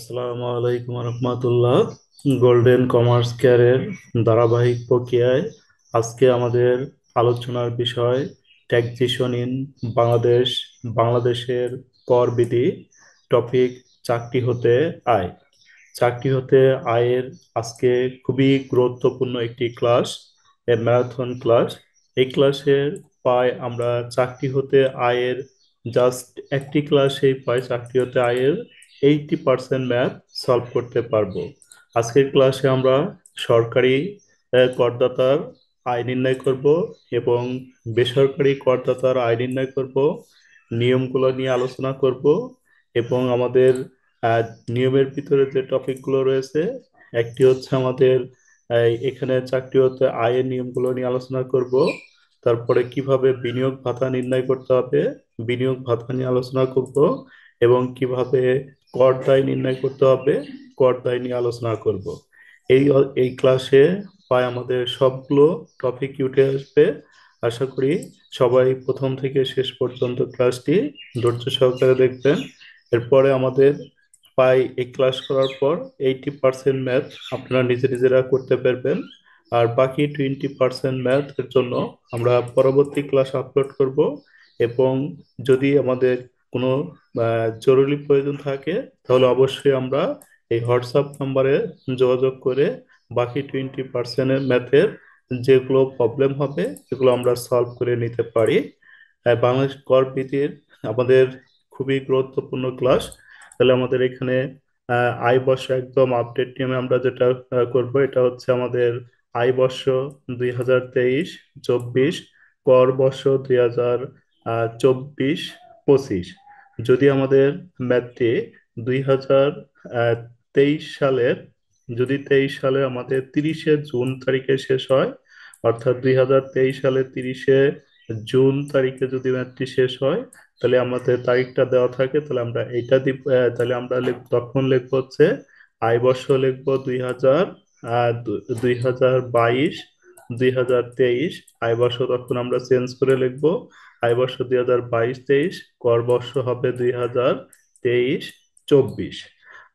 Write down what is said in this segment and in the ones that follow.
আসসালামু আলাইকুম রহমতুল্লাহ। Golden commerce কেয়ারের ধারাবাহিক প্রক্রিয়ায় আজকে আমাদের আলোচনার বিষয় ট্যাক্সেশন ইন বাংলাদেশ, বাংলাদেশের কর বিধি। টপিক চাকরি হতে আয়। চাকরি হতে আয়ের আজকে খুবই গুরুত্বপূর্ণ একটি ক্লাস, এ ম্যারাথন ক্লাস। এই ক্লাসের আমরা চাকরি হতে আয়ের জাস্ট একটি ক্লাসেই চাকরি হতে আয়ের 80% ম্যাথ সলভ করতে পারবো। আজকের ক্লাসে আমরা সরকারি করদাতার আয় নির্ণয় করব এবং বেসরকারি করদাতার আয় নির্ণয় করব, নিয়মগুলো নিয়ে আলোচনা করব এবং আমাদের আহ, নিয়মের ভিতরে যে টপিকগুলো রয়েছে, একটি হচ্ছে আমাদের এখানে চাকরি হতে আয়ের নিয়মগুলো নিয়ে আলোচনা করব। তারপরে কিভাবে বিনিয়োগ ভাতা নির্ণয় করতে হবে, বিনিয়োগ ভাতা নিয়ে আলোচনা করব এবং কিভাবে কর দায় নির্ণয় করতে হবে, কর দায় নিয়ে আলোচনা করব। এই এই ক্লাসে আমাদের সবগুলো টপিক উঠে আসবে। আশা করি সবাই প্রথম থেকে শেষ পর্যন্ত ক্লাসটি ধৈর্য সহকারে দেখবেন। এরপরে আমাদের এই ক্লাস করার পর 80% ম্যাথ আপনারা নিজেরা করতে পারবেন। আর বাকি 20% ম্যাথের জন্য আমরা পরবর্তী ক্লাস আপলোড করব। এবং যদি আমাদের কোনো জরুরি প্রয়োজন থাকে, তাহলে অবশ্যই আমরা এই হোয়াটসঅ্যাপ নাম্বারে যোগাযোগ করে বাকি 20% ম্যাথের যেগুলো প্রবলেম হবে সেগুলো আমরা সলভ করে নিতে পারি। বাংলাদেশ কর ভিত্তির আমাদের খুবই গুরুত্বপূর্ণ ক্লাস। তাহলে আমাদের এখানে আয় বর্ষ একদম আপডেট নিয়মে আমরা যেটা করব, এটা হচ্ছে আমাদের আয় বর্ষ 2023-24, কর বর্ষ 2024-25। যদি আমাদের ম্যাথটি 2023 সালের, যদি 23 সালে আমাদের 30শে জুন তারিখে শেষ হয়, অর্থাৎ 2023 সালের 30শে জুন তারিখে যদি ম্যাচটি শেষ হয়, তাহলে আমাদের তারিখটা দেওয়া থাকে, তাহলে আমরা এইটা দিব। তাহলে আমরা তখন লিখবো হচ্ছে আয় বর্ষ লিখবো 2022, 2023। আয় বর্ষ তখন আমরা চেঞ্জ করে লিখবো আয় বর্ষ 2022-23, কর বর্ষ হবে 2023-24।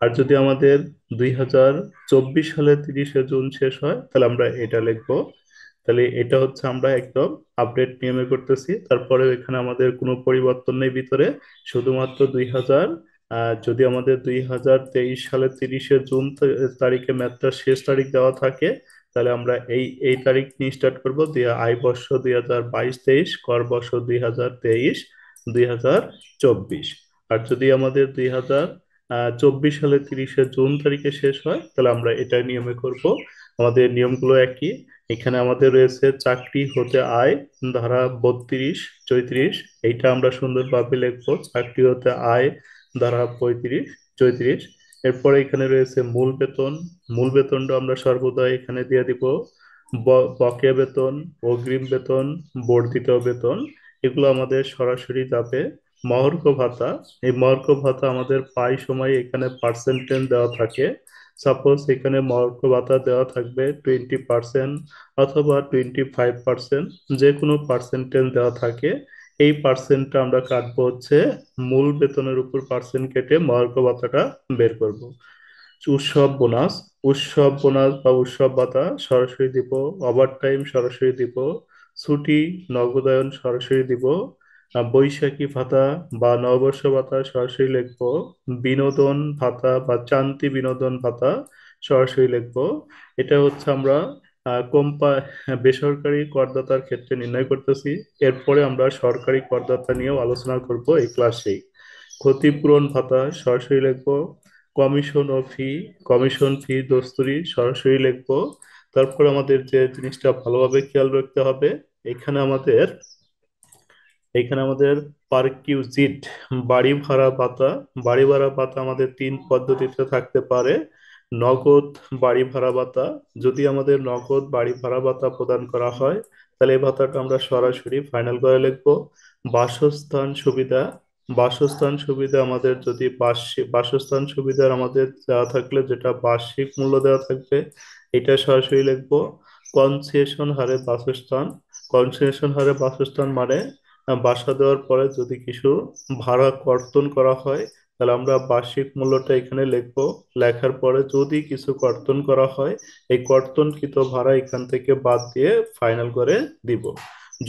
আর যদি আমাদের 2024 সালে 30শে জুন শেষ হয়, তাহলে আমরা এটা লিখবো। তাহলে এটা হচ্ছে আমরা একদম আপডেট নিয়মে করতেছি। তারপরে এখানে আমাদের কোনো পরিবর্তন নেই ভিতরে, শুধুমাত্র 2000, যদি আমাদের 2023 সালের 30শে জুন তারিখে ম্যাথটা শেষ তারিখ দেওয়া থাকে, তাহলে আমরা এই এই তারিখ নিয়ে স্টার্ট করবো দিয়ে আয় বর্ষ 2022-23, কর বর্ষ 2023-2024। আর যদি আমাদের 2024 সালের 30শে জুন তারিখে শেষ হয়, তাহলে আমরা এটা নিয়মে করব। আমাদের নিয়মগুলো একই। এখানে আমাদের রয়েছে চাকরি হতে আয় ধারা 32-34, এইটা আমরা সুন্দরভাবে লিখবো চাকরি হতে আয় ধারা 35-34। এরপরে এখানে রয়েছে মূল বেতন। মূল বেতনটা আমরা সর্বদা এখানে দিয়ে দিব। বকেয়া বেতন, অগ্রিম বেতন, বর্ধিত বেতন, এগুলো আমাদের সরাসরি যাবে। মহার্ঘ ভাতা, এই মহার্ঘ ভাতা আমাদের পাই সময় এখানে পার্সেন্টেজ দেওয়া থাকে। সাপোজ এখানে মহার্ঘ ভাতা দেওয়া থাকবে 20% অথবা 25%, যে কোনো পার্সেন্টেজ দেওয়া থাকে। এই পার্সেন্টটা আমরা কাটবো হচ্ছে মূল বেতনের উপর পার্সেন্ট কেটে মহার্ঘ ভাতাটা বের করব। উৎসব বোনাস, উৎসব বোনাস বা উৎসব ভাতা সরাসরি দিব। ওভারটাইম সরাসরি দিব। ছুটি নগদায়ন সরাসরি দিব। বৈশাখী ভাতা বা নববর্ষ ভাতা সরাসরি লিখবো। বিনোদন ভাতা বা চান্তি বিনোদন ভাতা সরাসরি লিখবো। এটা হচ্ছে আমরা কোম্পা বেসরকারি করদাতার ক্ষেত্রে নির্ণয় করতেছি। এরপরে আমরা সরকারি করদাতা নিয়েও আলোচনা করব এই ক্লাসেই। ক্ষতিপূরণ ভাতা সরাসরি লিখবো। কমিশন ও ফি, কমিশন ফি দস্তুরি সরাসরি লিখবো। তারপর আমাদের যে জিনিসটা ভালোভাবে খেয়াল রাখতে হবে, এখানে আমাদের এখানে আমাদের পারকিউজিট বাড়ি ভাড়া ভাতা, বাড়ি ভাড়া ভাতা আমাদের তিন পদ্ধতিতে থাকতে পারে। নগদ বাড়ি ভাড়া ভাতা, যদি আমাদের নগদ বাড়ি ভাড়া ভাতা প্রদান করা হয়, তাহলে এই ভাতাটা আমরা সরাসরি ফাইনাল করে লিখবো। বাসস্থান সুবিধা, বাসস্থান সুবিধা আমাদের যদি বার্ষিক বাসস্থান সুবিধার আমাদের দেওয়া থাকলে যেটা বার্ষিক মূল্য দেওয়া থাকবে, এটা সরাসরি লিখবো। কনসেশন হারে বাসস্থান, কনসেশন হারে বাসস্থান মানে বাসা দেওয়ার পরে যদি কিছু ভাড়া কর্তন করা হয়, তাহলে আমরা বার্ষিক মূল্যটা এখানে লিখবো। লেখার পরে যদি কিছু কর্তন করা হয়, এই কর্তনকৃত ভাড়া এখান থেকে বাদ দিয়ে ফাইনাল করে দিব।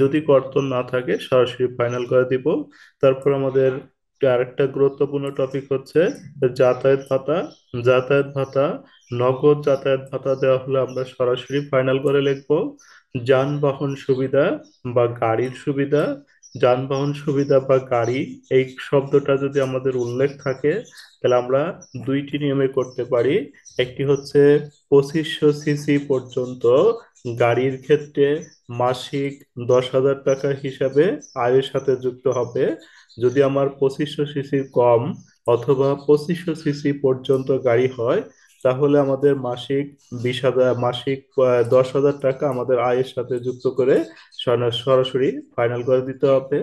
যদি কর্তন না থাকে সরাসরি ফাইনাল করে দিব। তারপর আমাদের আরেকটা গুরুত্বপূর্ণ টপিক হচ্ছে যাতায়াত ভাতা। যাতায়াত ভাতা, নগদ যাতায়াত ভাতা দেওয়া হলে আমরা সরাসরি ফাইনাল করে লিখবো। যানবাহন সুবিধা বা গাড়ির সুবিধা, যানবাহন সুবিধা বা গাড়ি, এই শব্দটা যদি আমাদের উল্লেখ থাকে তাহলে আমরা দুইটি নিয়মে করতে পারি। একটি হচ্ছে 2500 সিসি পর্যন্ত গাড়ির ক্ষেত্রে মাসিক 10,000 টাকা হিসাবে আয়ের সাথে যুক্ত হবে। যদি আমার 2500 সিসির কম অথবা 2500 সিসি পর্যন্ত গাড়ি হয়, তাহলে আমাদের মাসিক 20,000, মাসিক 10,000 টাকা আমাদের আয়ের সাথে যুক্ত করে সরাসরি ফাইনাল করে দিতে হবে।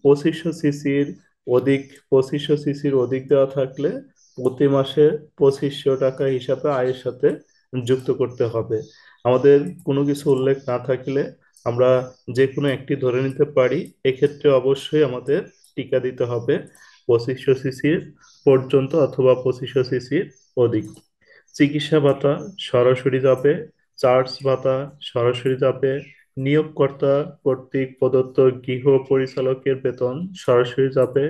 2500 সিসির অধিক 2500 সিসির অধিক দেওয়া থাকলে প্রতি মাসে 2500 টাকা হিসাবে আয়ের সাথে যুক্ত করতে হবে। আমাদের কোনো কিছু উল্লেখ না থাকলে আমরা যে কোনো একটি ধরে নিতে পারি। এক্ষেত্রে অবশ্যই আমাদের টিকা দিতে হবে 2500 সিসির পর্যন্ত অথবা 2500 সিসির অধিক। চিকিৎসা ভাতা সরাসরি যাবে, চার্জ ভাতা সরাসরি যাবে, নিয়োগকর্তা কর্তৃক প্রদত্ত গৃহ পরিচালকের বেতন সরাসরি যাবে।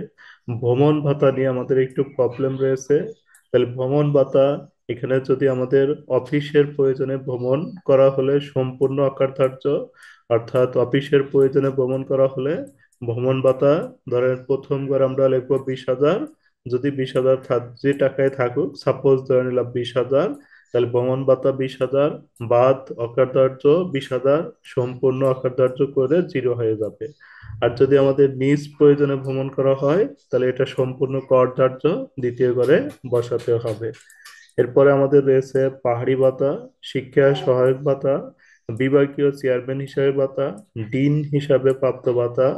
ভ্রমণ ভাতা নিয়ে আমাদের একটু প্রবলেম রয়েছে। তাহলে ভ্রমণ ভাতা, এখানে যদি আমাদের অফিসের প্রয়োজনে ভ্রমণ করা হলে সম্পূর্ণ আকার ধার্য, অর্থাৎ অফিসের প্রয়োজনে ভ্রমণ করা হলে ভ্রমণ ভাতা ধরেন প্রথমবার আমরা লিখবো 20,000। যদি 20,000 যে টাকায় থাকুক, সাপোজ ধরে নিলাম 20,000, তাহলে ভ্রমণ ভাতা 20,000 বাদ অকার্যধার্য 20,000 সম্পূর্ণ অকার্যধার্য করে জিরো হয়ে যাবে। আর যদি আমাদের নিজ প্রয়োজনে ভ্রমণ করা হয় তাহলে এটা সম্পূর্ণ করধার্য দ্বিতীয় করে বসাতে হবে। এরপরে আমাদের রয়েছে পাহাড়ি ভাতা, শিক্ষা সহায়ক ভাতা, বিভাগীয় চেয়ারম্যান হিসাবে ভাতা, ডিন হিসাবে প্রাপ্ত ভাতা,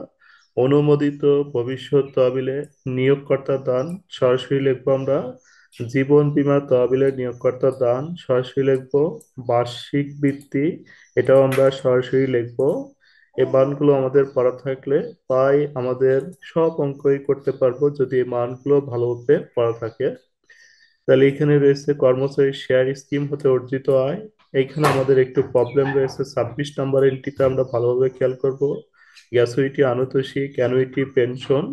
অনুমোদিত ভবিষ্যৎ তহবিলে নিয়োগকর্তা দান সরাসরি লিখবো আমরা। জীবন বীমা তহবিলের নিয়োগকর্তা দান সরাসরি লিখবো। বার্ষিক বৃত্তি, এটাও আমরা সরাসরি লিখবো। এই মানগুলো আমাদের পড়া থাকলে প্রায় আমাদের সব অঙ্কই করতে পারবো যদি এই মানগুলো ভালোভাবে পড়া থাকে। তাহলে এখানে রয়েছে কর্মচারী শেয়ার স্কিম হতে অর্জিত আয়। এইখানে আমাদের একটু প্রবলেম রয়েছে, 26 নম্বর এন্ট্রিতে আমরা ভালোভাবে খেয়াল করব। গ্যাসুইটি, আনুতোষিক, অ্যানুইটি, পেনশন।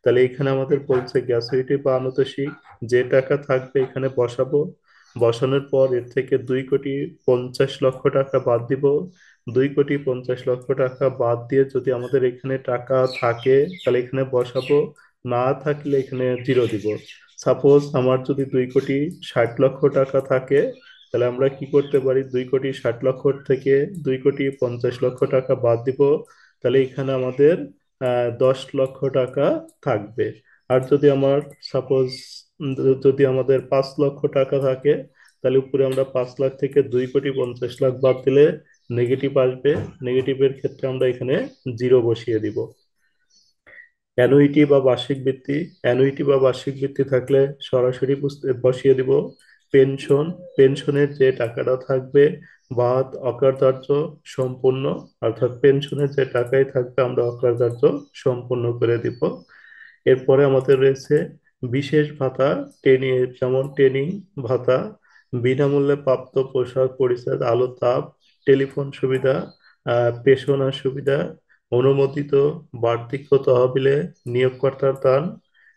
তাহলে এখানে আমাদের বলছে গ্যাসুইটি বা আনুতোষিক যে টাকা থাকবে এখানে বসাবো। বসানোর পর এর থেকে 2,50,00,000 টাকা বাদ দিব। 2,50,00,000 টাকা বাদ দিয়ে যদি আমাদের এখানে টাকা থাকে তাহলে এখানে বসাবো, না থাকলে এখানে জিরো দিব। সাপোজ আমার যদি 2,60,00,000 টাকা থাকে, তাহলে আমরা কি করতে পারি, 2,60,00,000 থেকে 2,50,00,000 টাকা বাদ দিব। তাহলে এখানে আমাদের 10 লক্ষ টাকা থাকবে। আর যদি আমার সাপোজ যদি আমাদের 5 লক্ষ টাকা থাকে, তাহলে উপরে আমরা 5 লাখ থেকে 2,50,00,000 বাদ দিলে নেগেটিভ আসবে। নেগেটিভের ক্ষেত্রে আমরা এখানে জিরো বসিয়ে দিব। অ্যানুইটি বা বার্ষিক বৃত্তি, অ্যানুইটি বা বার্ষিক বৃত্তি থাকলে সরাসরি বসিয়ে দিব। পেনশন, পেনশনের যে টাকাটা থাকবে বাদ অকার্যধার্য সম্পূর্ণ, অর্থাৎ পেনশনের যে টাকাই থাকবে আমরা অকার্যধার্য সম্পূর্ণ করে দিব। এরপরে আমাদের রয়েছে বিশেষ ভাতা, ট্রেনিং, যেমন ট্রেনিং ভাতা, বিনামূল্যে প্রাপ্ত পোশাক পরিচ্ছদ, আলো তাপ, টেলিফোন সুবিধা, পেশনার সুবিধা, অনুমোদিত বার্ষিক তহবিলে নিয়োগকর্তার দান।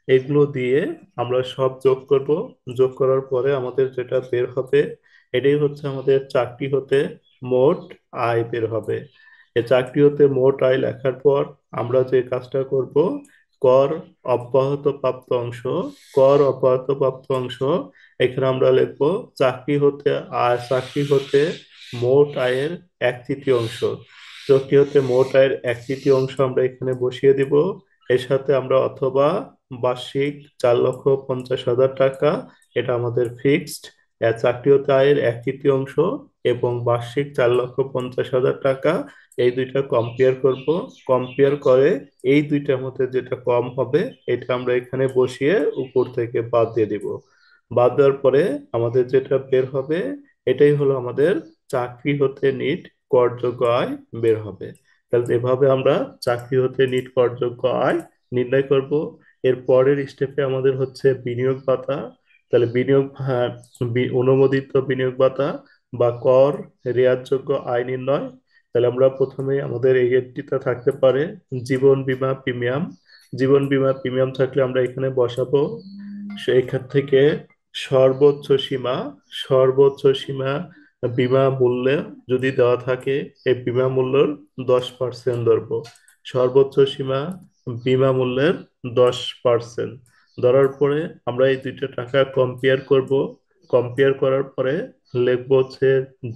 এগুলো দিয়ে আমরা সব যোগ করব। যোগ করার পরে আমাদের যেটা বের হবে এটাই হচ্ছে আমাদের চাকরি হতে মোট আয় বের হবে। এই চাকরি হতে মোট আয় লেখার পর আমরা যে কাজটা করব, কর অব্যাহত প্রাপ্ত অংশ, কর অব্যাহত প্রাপ্ত অংশ, এখানে আমরা লিখবো চাকরি হতে মোট আয়ের 1/3 অংশ। চাকরি হতে মোট আয়ের 1/3 অংশ আমরা এখানে বসিয়ে দিব। এর সাথে আমরা অথবা বার্ষিক 4,50,000 টাকা, এটা আমাদের ফিক্সড। চাকরি হতে আয়ের 1/3 অংশ এবং বার্ষিক 4,50,000 টাকা, এই দুইটা কম্পেয়ার করব। কম্পেয়ার করে এই দুইটার মধ্যে যেটা কম হবে এটা আমরা এখানে বসিয়ে উপর থেকে বাদ দিয়ে দিব। বাদ দেওয়ার পরে আমাদের যেটা বের হবে এটাই হলো আমাদের চাকরি হতে নিট করযোগ্য আয় বের হবে। তাহলে এভাবে আমরা চাকরি হতে নিট করযোগ্য আয় নির্ণয় করব। এর পরের স্টেপে আমাদের হচ্ছে বিনিয়োগ ভাতা। তাহলে বিনিয়োগ অনুমোদিত বিনিয়োগ ভাতা বা কর রেয়াতযোগ্য আয় নির্ণয়। তাহলে আমরা প্রথমে আমাদের এই এন্ট্রিটা থাকতে পারে জীবন বীমা প্রিমিয়াম। জীবন বীমা প্রিমিয়াম থাকলে আমরা এখানে বসাবো সেখান থেকে সর্বোচ্চ সীমা, সর্বোচ্চ সীমা বীমা মূল্যে যদি দেওয়া থাকে এই বীমা মূল্যের 10% ধরবো। সর্বোচ্চ সীমা বীমা মূল্যের 10% ধরার পরে আমরা এই দুইটা টাকা কম্পেয়ার করব। কম্পেয়ার করার পরে লিখবো হচ্ছে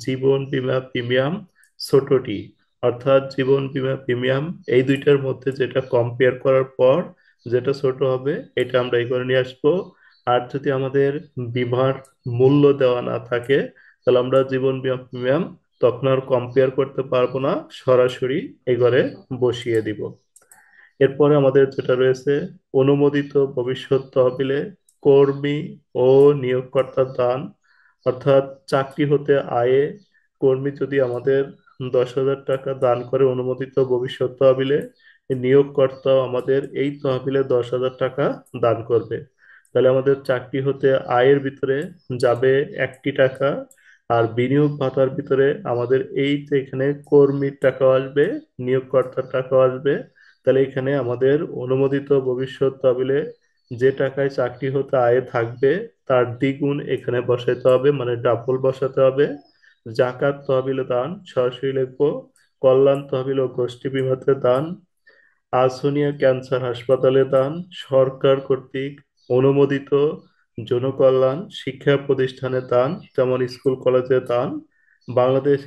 জীবন বীমা প্রিমিয়াম ছোটটি, অর্থাৎ জীবন বীমা প্রিমিয়াম এই দুইটার মধ্যে যেটা কম্পেয়ার করার পর যেটা ছোট হবে এটা আমরা এই করে নিয়ে আসবো। আর যদি আমাদের বীমার মূল্য দেওয়া না থাকে তাহলে আমরা জীবন বীমা প্রিমিয়াম তখন আর কম্পেয়ার করতে পারবো না, সরাসরি এই ঘরে বসিয়ে দিব। এরপরে আমাদের যেটা রয়েছে অনুমোদিত ভবিষ্যৎ তহবিলে কর্মী ও নিয়োগকর্তার দান, অর্থাৎ চাকরি হতে আয়ে কর্মী যদি আমাদের 10,000 টাকা দান করে অনুমোদিত ভবিষ্যৎ তহবিলে, নিয়োগকর্তাও আমাদের এই তহবিলে 10,000 টাকা দান করবে। তাহলে আমাদের চাকরি হতে আয়ের ভিতরে যাবে 1টি টাকা, আর বিনিয়োগ ভাতার ভিতরে আমাদের এই যে এখানে কর্মীর টাকাও আসবে, নিয়োগকর্তার টাকাও আসবে। তাহলে এখানে আমাদের অনুমোদিত ভবিষ্যৎ তহবিলে যে টাকায় চাকরি হতে আয় থাকবে তার দ্বিগুণ এখানে বসাতে হবে, মানে ডাবল বসাতে হবে। জাকাত তহবিলে দান সরাসরি লিখবো, কল্যাণ তহবিল ও গোষ্ঠী বিমাতে দান, আসুনিয়া ক্যান্সার হাসপাতালে দান, সরকার কর্তৃক অনুমোদিত জনকল্যাণ শিক্ষা প্রতিষ্ঠানে দান যেমন স্কুল কলেজে দান, বাংলাদেশ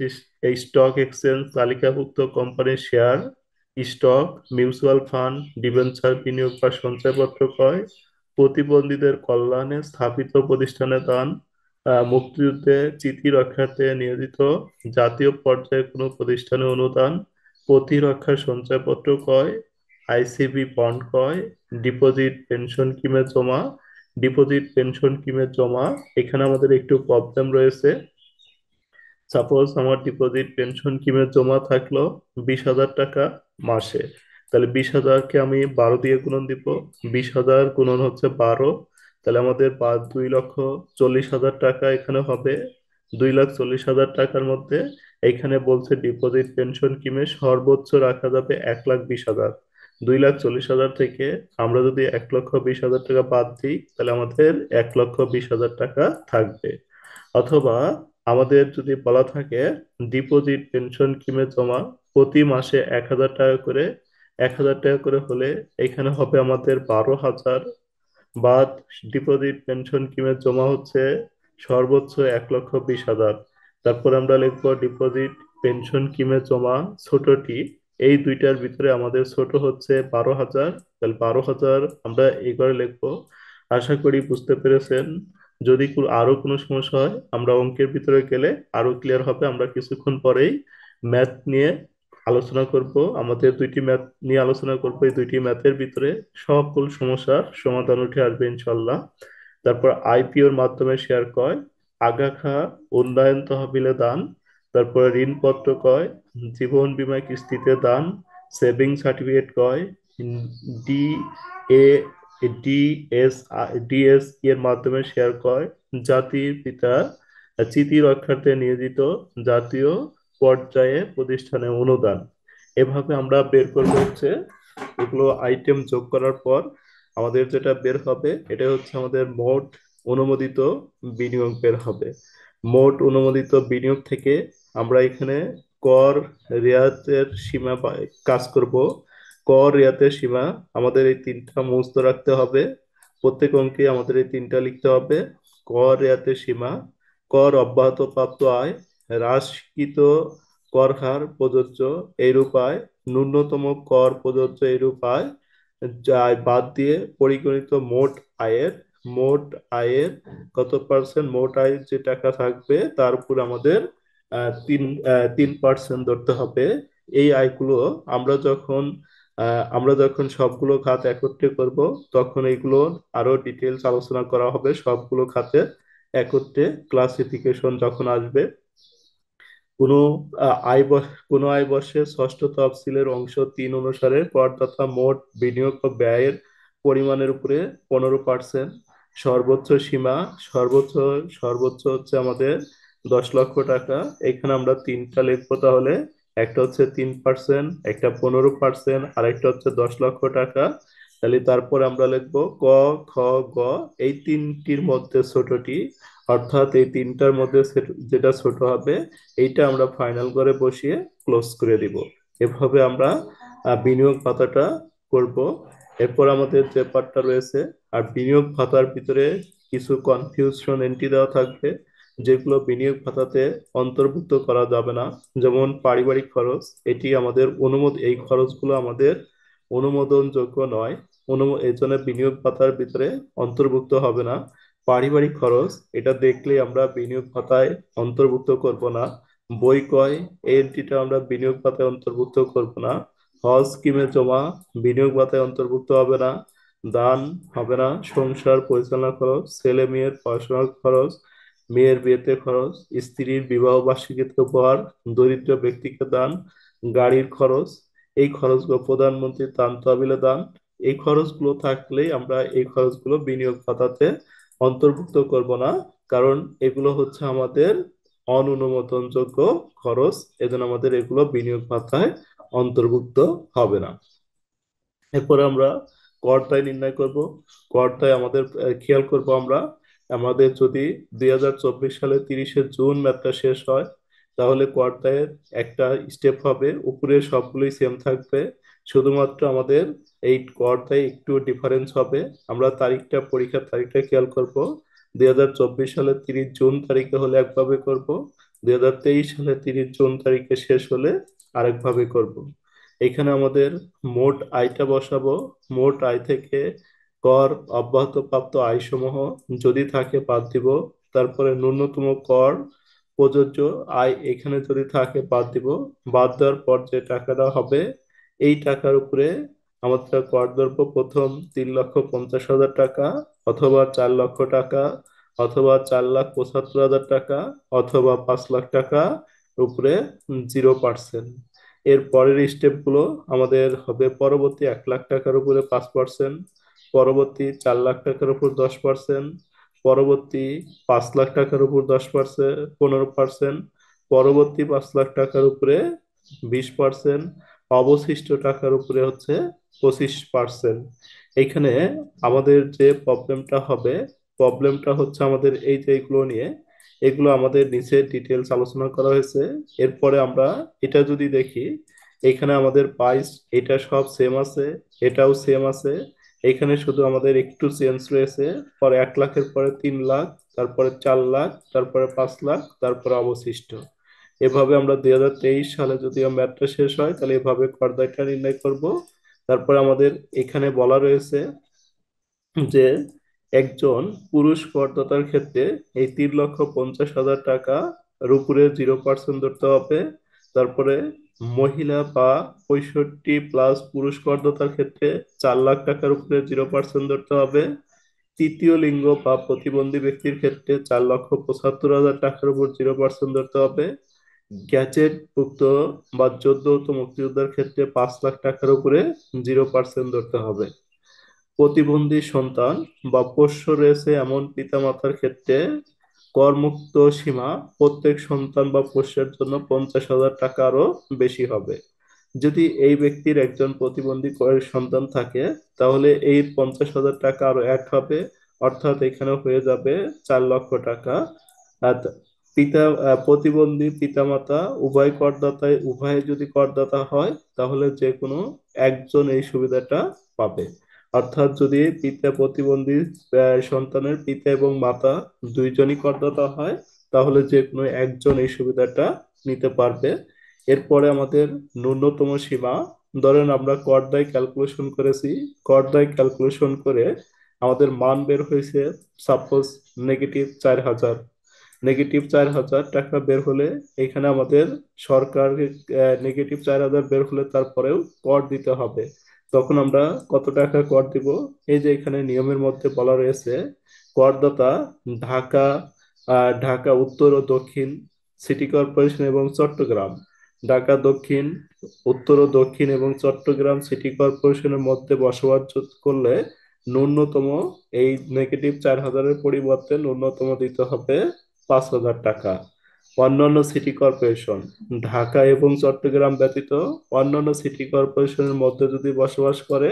এই স্টক এক্সচেঞ্জ তালিকাভুক্ত কোম্পানির share, stock, mutual fund, debenture বিনিয়োগ বা সঞ্চয়পত্র ক্রয়, প্রতিবন্ধীদের কল্যাণে স্থাপিত প্রতিষ্ঠানে দান, মুক্তিযুদ্ধে স্মৃতি রক্ষার্থে নিয়োজিত জাতীয় পর্যায়ে কোনো প্রতিষ্ঠানে অনুদান, প্রতিরক্ষা সঞ্চয়পত্র ক্রয়, আইসিবি বন্ড ক্রয়, ডিপোজিট পেনশন স্কিমে জমা। ডিপোজিট পেনশন স্কিমে জমা এখানে আমাদের একটু প্রবলেম রয়েছে। সাপোজ আমার ডিপোজিট পেনশন স্কিমে জমা থাকলো 20,000 টাকা মাসে, তাহলে 20,000-কে আমি 12 দিয়ে গুণন দিব। 20,000 গুণন হচ্ছে 12, তাহলে আমাদের 2,40,000 টাকা এখানে হবে। 2,40,000 টাকার মধ্যে এইখানে বলছে ডিপোজিট পেনশন স্কিমে সর্বোচ্চ রাখা যাবে 1,20,000। 2,40,000 থেকে আমরা যদি 1,20,000 টাকা বাদ দিই তাহলে আমাদের 1,20,000 টাকা থাকবে। অথবা আমাদের যদি বলা থাকে ডিপোজিট পেনশন স্কিমে জমা প্রতি মাসে 1,000 টাকা করে, 1,000 টাকা করে হলে এখানে হবে আমাদের 12,000, বা ডিপোজিট পেনশন স্কিমে জমা হচ্ছে সর্বোচ্চ 1,20,000। তারপর আমরা লিখবো ডিপোজিট পেনশন স্কিমে জমা ছোটটি, এই দুইটার ভিতরে আমাদের ছোট হচ্ছে 12,000, তাহলে 12,000 আমরা এই করে লিখবো। আশা করি বুঝতে পেরেছেন। যদি আরো কোনো সমস্যা হয় আমরা অঙ্কের ভিতরে গেলে আরো ক্লিয়ার হবে। আমরা কিছুক্ষণ পরেই ম্যাথ নিয়ে আলোচনা করব, আমাদের দুইটি ম্যাথ নিয়ে আলোচনা করব। এই দুইটি ম্যাথের ভিতরে সকল সমস্যার সমাধান উঠে আসবে ইনশাল্লাহ। তারপর আইপিওর মাধ্যমে শেয়ার ক্রয়, আগা খা উন্নয়ন তহবিলে দান, তারপরে ঋণপত্র ক্রয়, জীবন বীমা কিস্তিতে দান, সেভিং সার্টিফিকেট ক্রয়, ডি এ ডিএস এর মাধ্যমে শেয়ার ক্রয়, জাতির পিতা স্মৃতি রক্ষার্থে নিয়োজিত জাতীয় পর্যায়ে প্রতিষ্ঠানে অনুদান। এভাবে আমরা বের করবো হচ্ছে এগুলো আইটেম যোগ করার পর আমাদের যেটা বের হবে এটা হচ্ছে আমাদের মোট অনুমোদিত বিনিয়োগ বের হবে। মোট অনুমোদিত বিনিয়োগ থেকে আমরা এখানে কর রেয়াতের সীমা কাজ করব। কর রেয়াতের সীমা আমাদের এই তিনটা মুখস্থ রাখতে হবে। প্রত্যেক অঙ্কে আমাদের এই তিনটা লিখতে হবে। কর রেয়াতের সীমা, কর অব্যাহত প্রাপ্ত আয়, হ্রাসকৃত কর হার প্রযোজ্য এইরূপ আয়, ন্যূনতম কর প্রযোজ্য এইরূপ আয়, যা বাদ দিয়ে পরিগণিত মোট আয়ের কত পার্সেন্ট, মোট আয় যে টাকা থাকবে তার উপর আমাদের 3% ধরতে হবে। এই আয়গুলো আমরা যখন সবগুলো খাত একত্রে করব তখন এগুলো আরো ডিটেলস আলোচনা করা হবে সবগুলো খাতের একত্রে ক্লাসিফিকেশন যখন আসবে। কোনো কোনো আয় বর্ষের ষষ্ঠ তফসিলের অংশ 3 অনুসারে করদাতা মোট বিনিয়োগ ও ব্যয়ের পরিমাণের উপরে 15%। সর্বোচ্চ সীমা, সর্বোচ্চ সর্বোচ্চ হচ্ছে আমাদের 10 লক্ষ টাকা। এখানে আমরা তিনটা লিখবো তাহলে, একটা হচ্ছে 3%, একটা 15%, আর একটা হচ্ছে 10 লক্ষ টাকা। তাহলে তারপর আমরা লিখবো ক, খ, গ, এই তিনটির মধ্যে ছোটটি, অর্থাৎ এই তিনটার মধ্যে যেটা ছোট হবে এইটা আমরা ফাইনাল করে বসিয়ে ক্লোজ করে দিব। এভাবে আমরা বিনিয়োগ ভাতাটা করব। এরপর আমাদের যে পার্টটা রয়েছে, আর বিনিয়োগ ভাতার ভিতরে কিছু কনফিউশন এন্ট্রি দেওয়া থাকবে, যেগুলো বিনিয়োগ ভাতাতে অন্তর্ভুক্ত করা যাবে না। যেমন পারিবারিক খরচ, এটি আমাদের এই খরচগুলো আমাদের অনুমোদনযোগ্য নয়। এই জন্য বিনিয়োগ ভাতার ভিতরে অন্তর্ভুক্ত হবে না। পারিবারিক খরচ, এটা দেখলেই আমরা বিনিয়োগ ভাতায় অন্তর্ভুক্ত করব না। বই ক্রয়, এই এন্ট্রিটা আমরা বিনিয়োগ ভাতায় অন্তর্ভুক্ত করব না। হজ স্কিমে জমা, বিনিয়োগ ভাতায় অন্তর্ভুক্ত হবে না। দান হবে না। সংসার পরিচালনা খরচ, ছেলে মেয়ের পড়াশোনার খরচ, মেয়ের বিয়েতে খরচ, স্ত্রীর বিবাহ বার্ষিকীতে উপহার, দরিদ্র ব্যক্তিকে দান, গাড়ির খরচ, এই খরচগুলো প্রধানমন্ত্রীর ত্রাণ তহবিলে দান, এই খরচগুলো থাকলেই আমরা এই খরচগুলো বিনিয়োগ খাতাতে অন্তর্ভুক্ত করব না। কারণ এগুলো হচ্ছে আমাদের অনুমোদনযোগ্য খরচ, এজন্য আমাদের এগুলো বিনিয়োগ খাতায় অন্তর্ভুক্ত হবে না। এরপরে আমরা কর দায় নির্ণয় করব। কর দায় আমাদের খেয়াল করব আমরা, আমাদের যদি 2024 সালে 30শে জুন ম্যাথটা শেষ হয়, তাহলে কর দায়ের একটা স্টেপ হবে, উপরে সবগুলোই সেম থাকবে, শুধুমাত্র আমাদের এই কর দায় একটু ডিফারেন্স হবে। আমরা তারিখটা, পরীক্ষার তারিখটা খেয়াল করব। 2024 সালে 30 জুন তারিখে হলে একভাবে করব, 2023 সালে 30 জুন তারিখে শেষ হলে আরেকভাবে করব। এখানে আমাদের মোট আয়টা বসাবো। মোট আয় থেকে কর অব্যাহত প্রাপ্ত আয় সমূহ যদি থাকে বাদ দিব। তারপরে ন্যূনতম কর প্রযোজ্য আয় এখানে যদি থাকে বাদ দিব। বাদ দেওয়ার পর যে টাকাটা হবে, এই টাকার উপরে আমাদের কর ধরবো প্রথম 3,50,000 টাকা, অথবা 4 লক্ষ টাকা, অথবা 4,75,000 টাকা, অথবা 5 লাখ টাকা উপরে 0%। এর পরের স্টেপগুলো আমাদের হবে, পরবর্তী 1 লাখ টাকার উপরে 5%, পরবর্তী 4 লাখ টাকার উপর 10%, পরবর্তী 5 লাখ টাকার উপর 10%, 15%, পরবর্তী 5 লাখ টাকার উপরে 20%, অবশিষ্ট টাকার উপরে হচ্ছে 25%। এইখানে আমাদের যে প্রবলেমটা হবে, প্রবলেমটা হচ্ছে আমাদের এই যে এগুলো নিয়ে, এগুলো আমাদের নিচে ডিটেলস আলোচনা করা হয়েছে। এরপরে আমরা এটা যদি দেখি, এখানে আমাদের প্রাইস এটা সব সেম আছে, এটাও সেম আছে। এখানে শুধু আমাদের একটু চেঞ্জ রয়েছে, পরে 1 লাখের পরে 3 লাখ, তারপরে 4 লাখ, তারপরে 5 লাখ, তারপরে অবশিষ্ট। এভাবে আমরা 2023 সালে যদি ম্যাথটা শেষ হয় তাহলে এভাবে করদায়টা নির্ণয় করব। তারপরে আমাদের এখানে বলা রয়েছে যে একজন পুরুষ করদাতার ক্ষেত্রে এই 3,50,000 টাকা উপরে 0% ধরতে হবে। তারপরে মহিলা বা 65+ পুরুষ করদাতার ক্ষেত্রে 4 লাখ টাকার উপরে 0% ধরতে হবে। তৃতীয় লিঙ্গ বা প্রতিবন্ধী ব্যক্তির ক্ষেত্রে 4,75,000 টাকার উপর 0% ধরতে হবে। গ্যাজেটভুক্ত বা যোগ্যত মুক্তিযোদ্ধার ক্ষেত্রে 5 লাখ টাকার উপরে 0% ধরতে হবে। প্রতিবন্ধী সন্তান বা পোষ্য রয়েছে এমন পিতামাতার ক্ষেত্রে করমুক্ত সীমা প্রত্যেক সন্তান বা পোষ্যের জন্য 50,000 টাকা আরো বেশি হবে। যদি এই ব্যক্তির একজন প্রতিবন্ধী সন্তান থাকে, তাহলে এই 50,000 টাকা আরো অ্যাড হবে, অর্থাৎ এখানে হয়ে যাবে 4 লক্ষ টাকা। আর প্রতিবন্ধী পিতামাতা উভয় করদাতায়, উভয়ে যদি করদাতা হয় তাহলে যে কোনো একজন এই সুবিধাটা পাবে। অর্থাৎ যদি পিতা প্রতিবন্ধী সন্তানের পিতা এবং মাতা দুইজনই করদাতা হয়, তাহলে যে কোনো একজন এই সুবিধাটা নিতে পারবে। এরপরে আমাদের ন্যূনতম সীমা, ধরেন আমরা কর দায় ক্যালকুলেশন করেছি, কর দায় ক্যালকুলেশন করে আমাদের মান বের হয়েছে সাপোজ -4,000। -4,000 টাকা বের হলে এখানে আমাদের সরকার, -4,000 বের হলে তারপরেও কর দিতে হবে। তখন আমরা কত টাকা কর দিব? এই যে এখানে নিয়মের মধ্যে বলা রয়েছে, করদাতা ঢাকা, ঢাকা উত্তর ও দক্ষিণ সিটি কর্পোরেশন এবং চট্টগ্রাম, ঢাকা দক্ষিণ, উত্তর ও দক্ষিণ এবং চট্টগ্রাম সিটি কর্পোরেশনের মধ্যে বসবাস করলে ন্যূনতম এই -4,000-এর পরিবর্তে ন্যূনতম দিতে হবে 5,000 টাকা। অন্যান্য সিটি কর্পোরেশন, ঢাকা এবং চট্টগ্রাম ব্যতীত অন্যান্য সিটি কর্পোরেশনের মধ্যে যদি বসবাস করে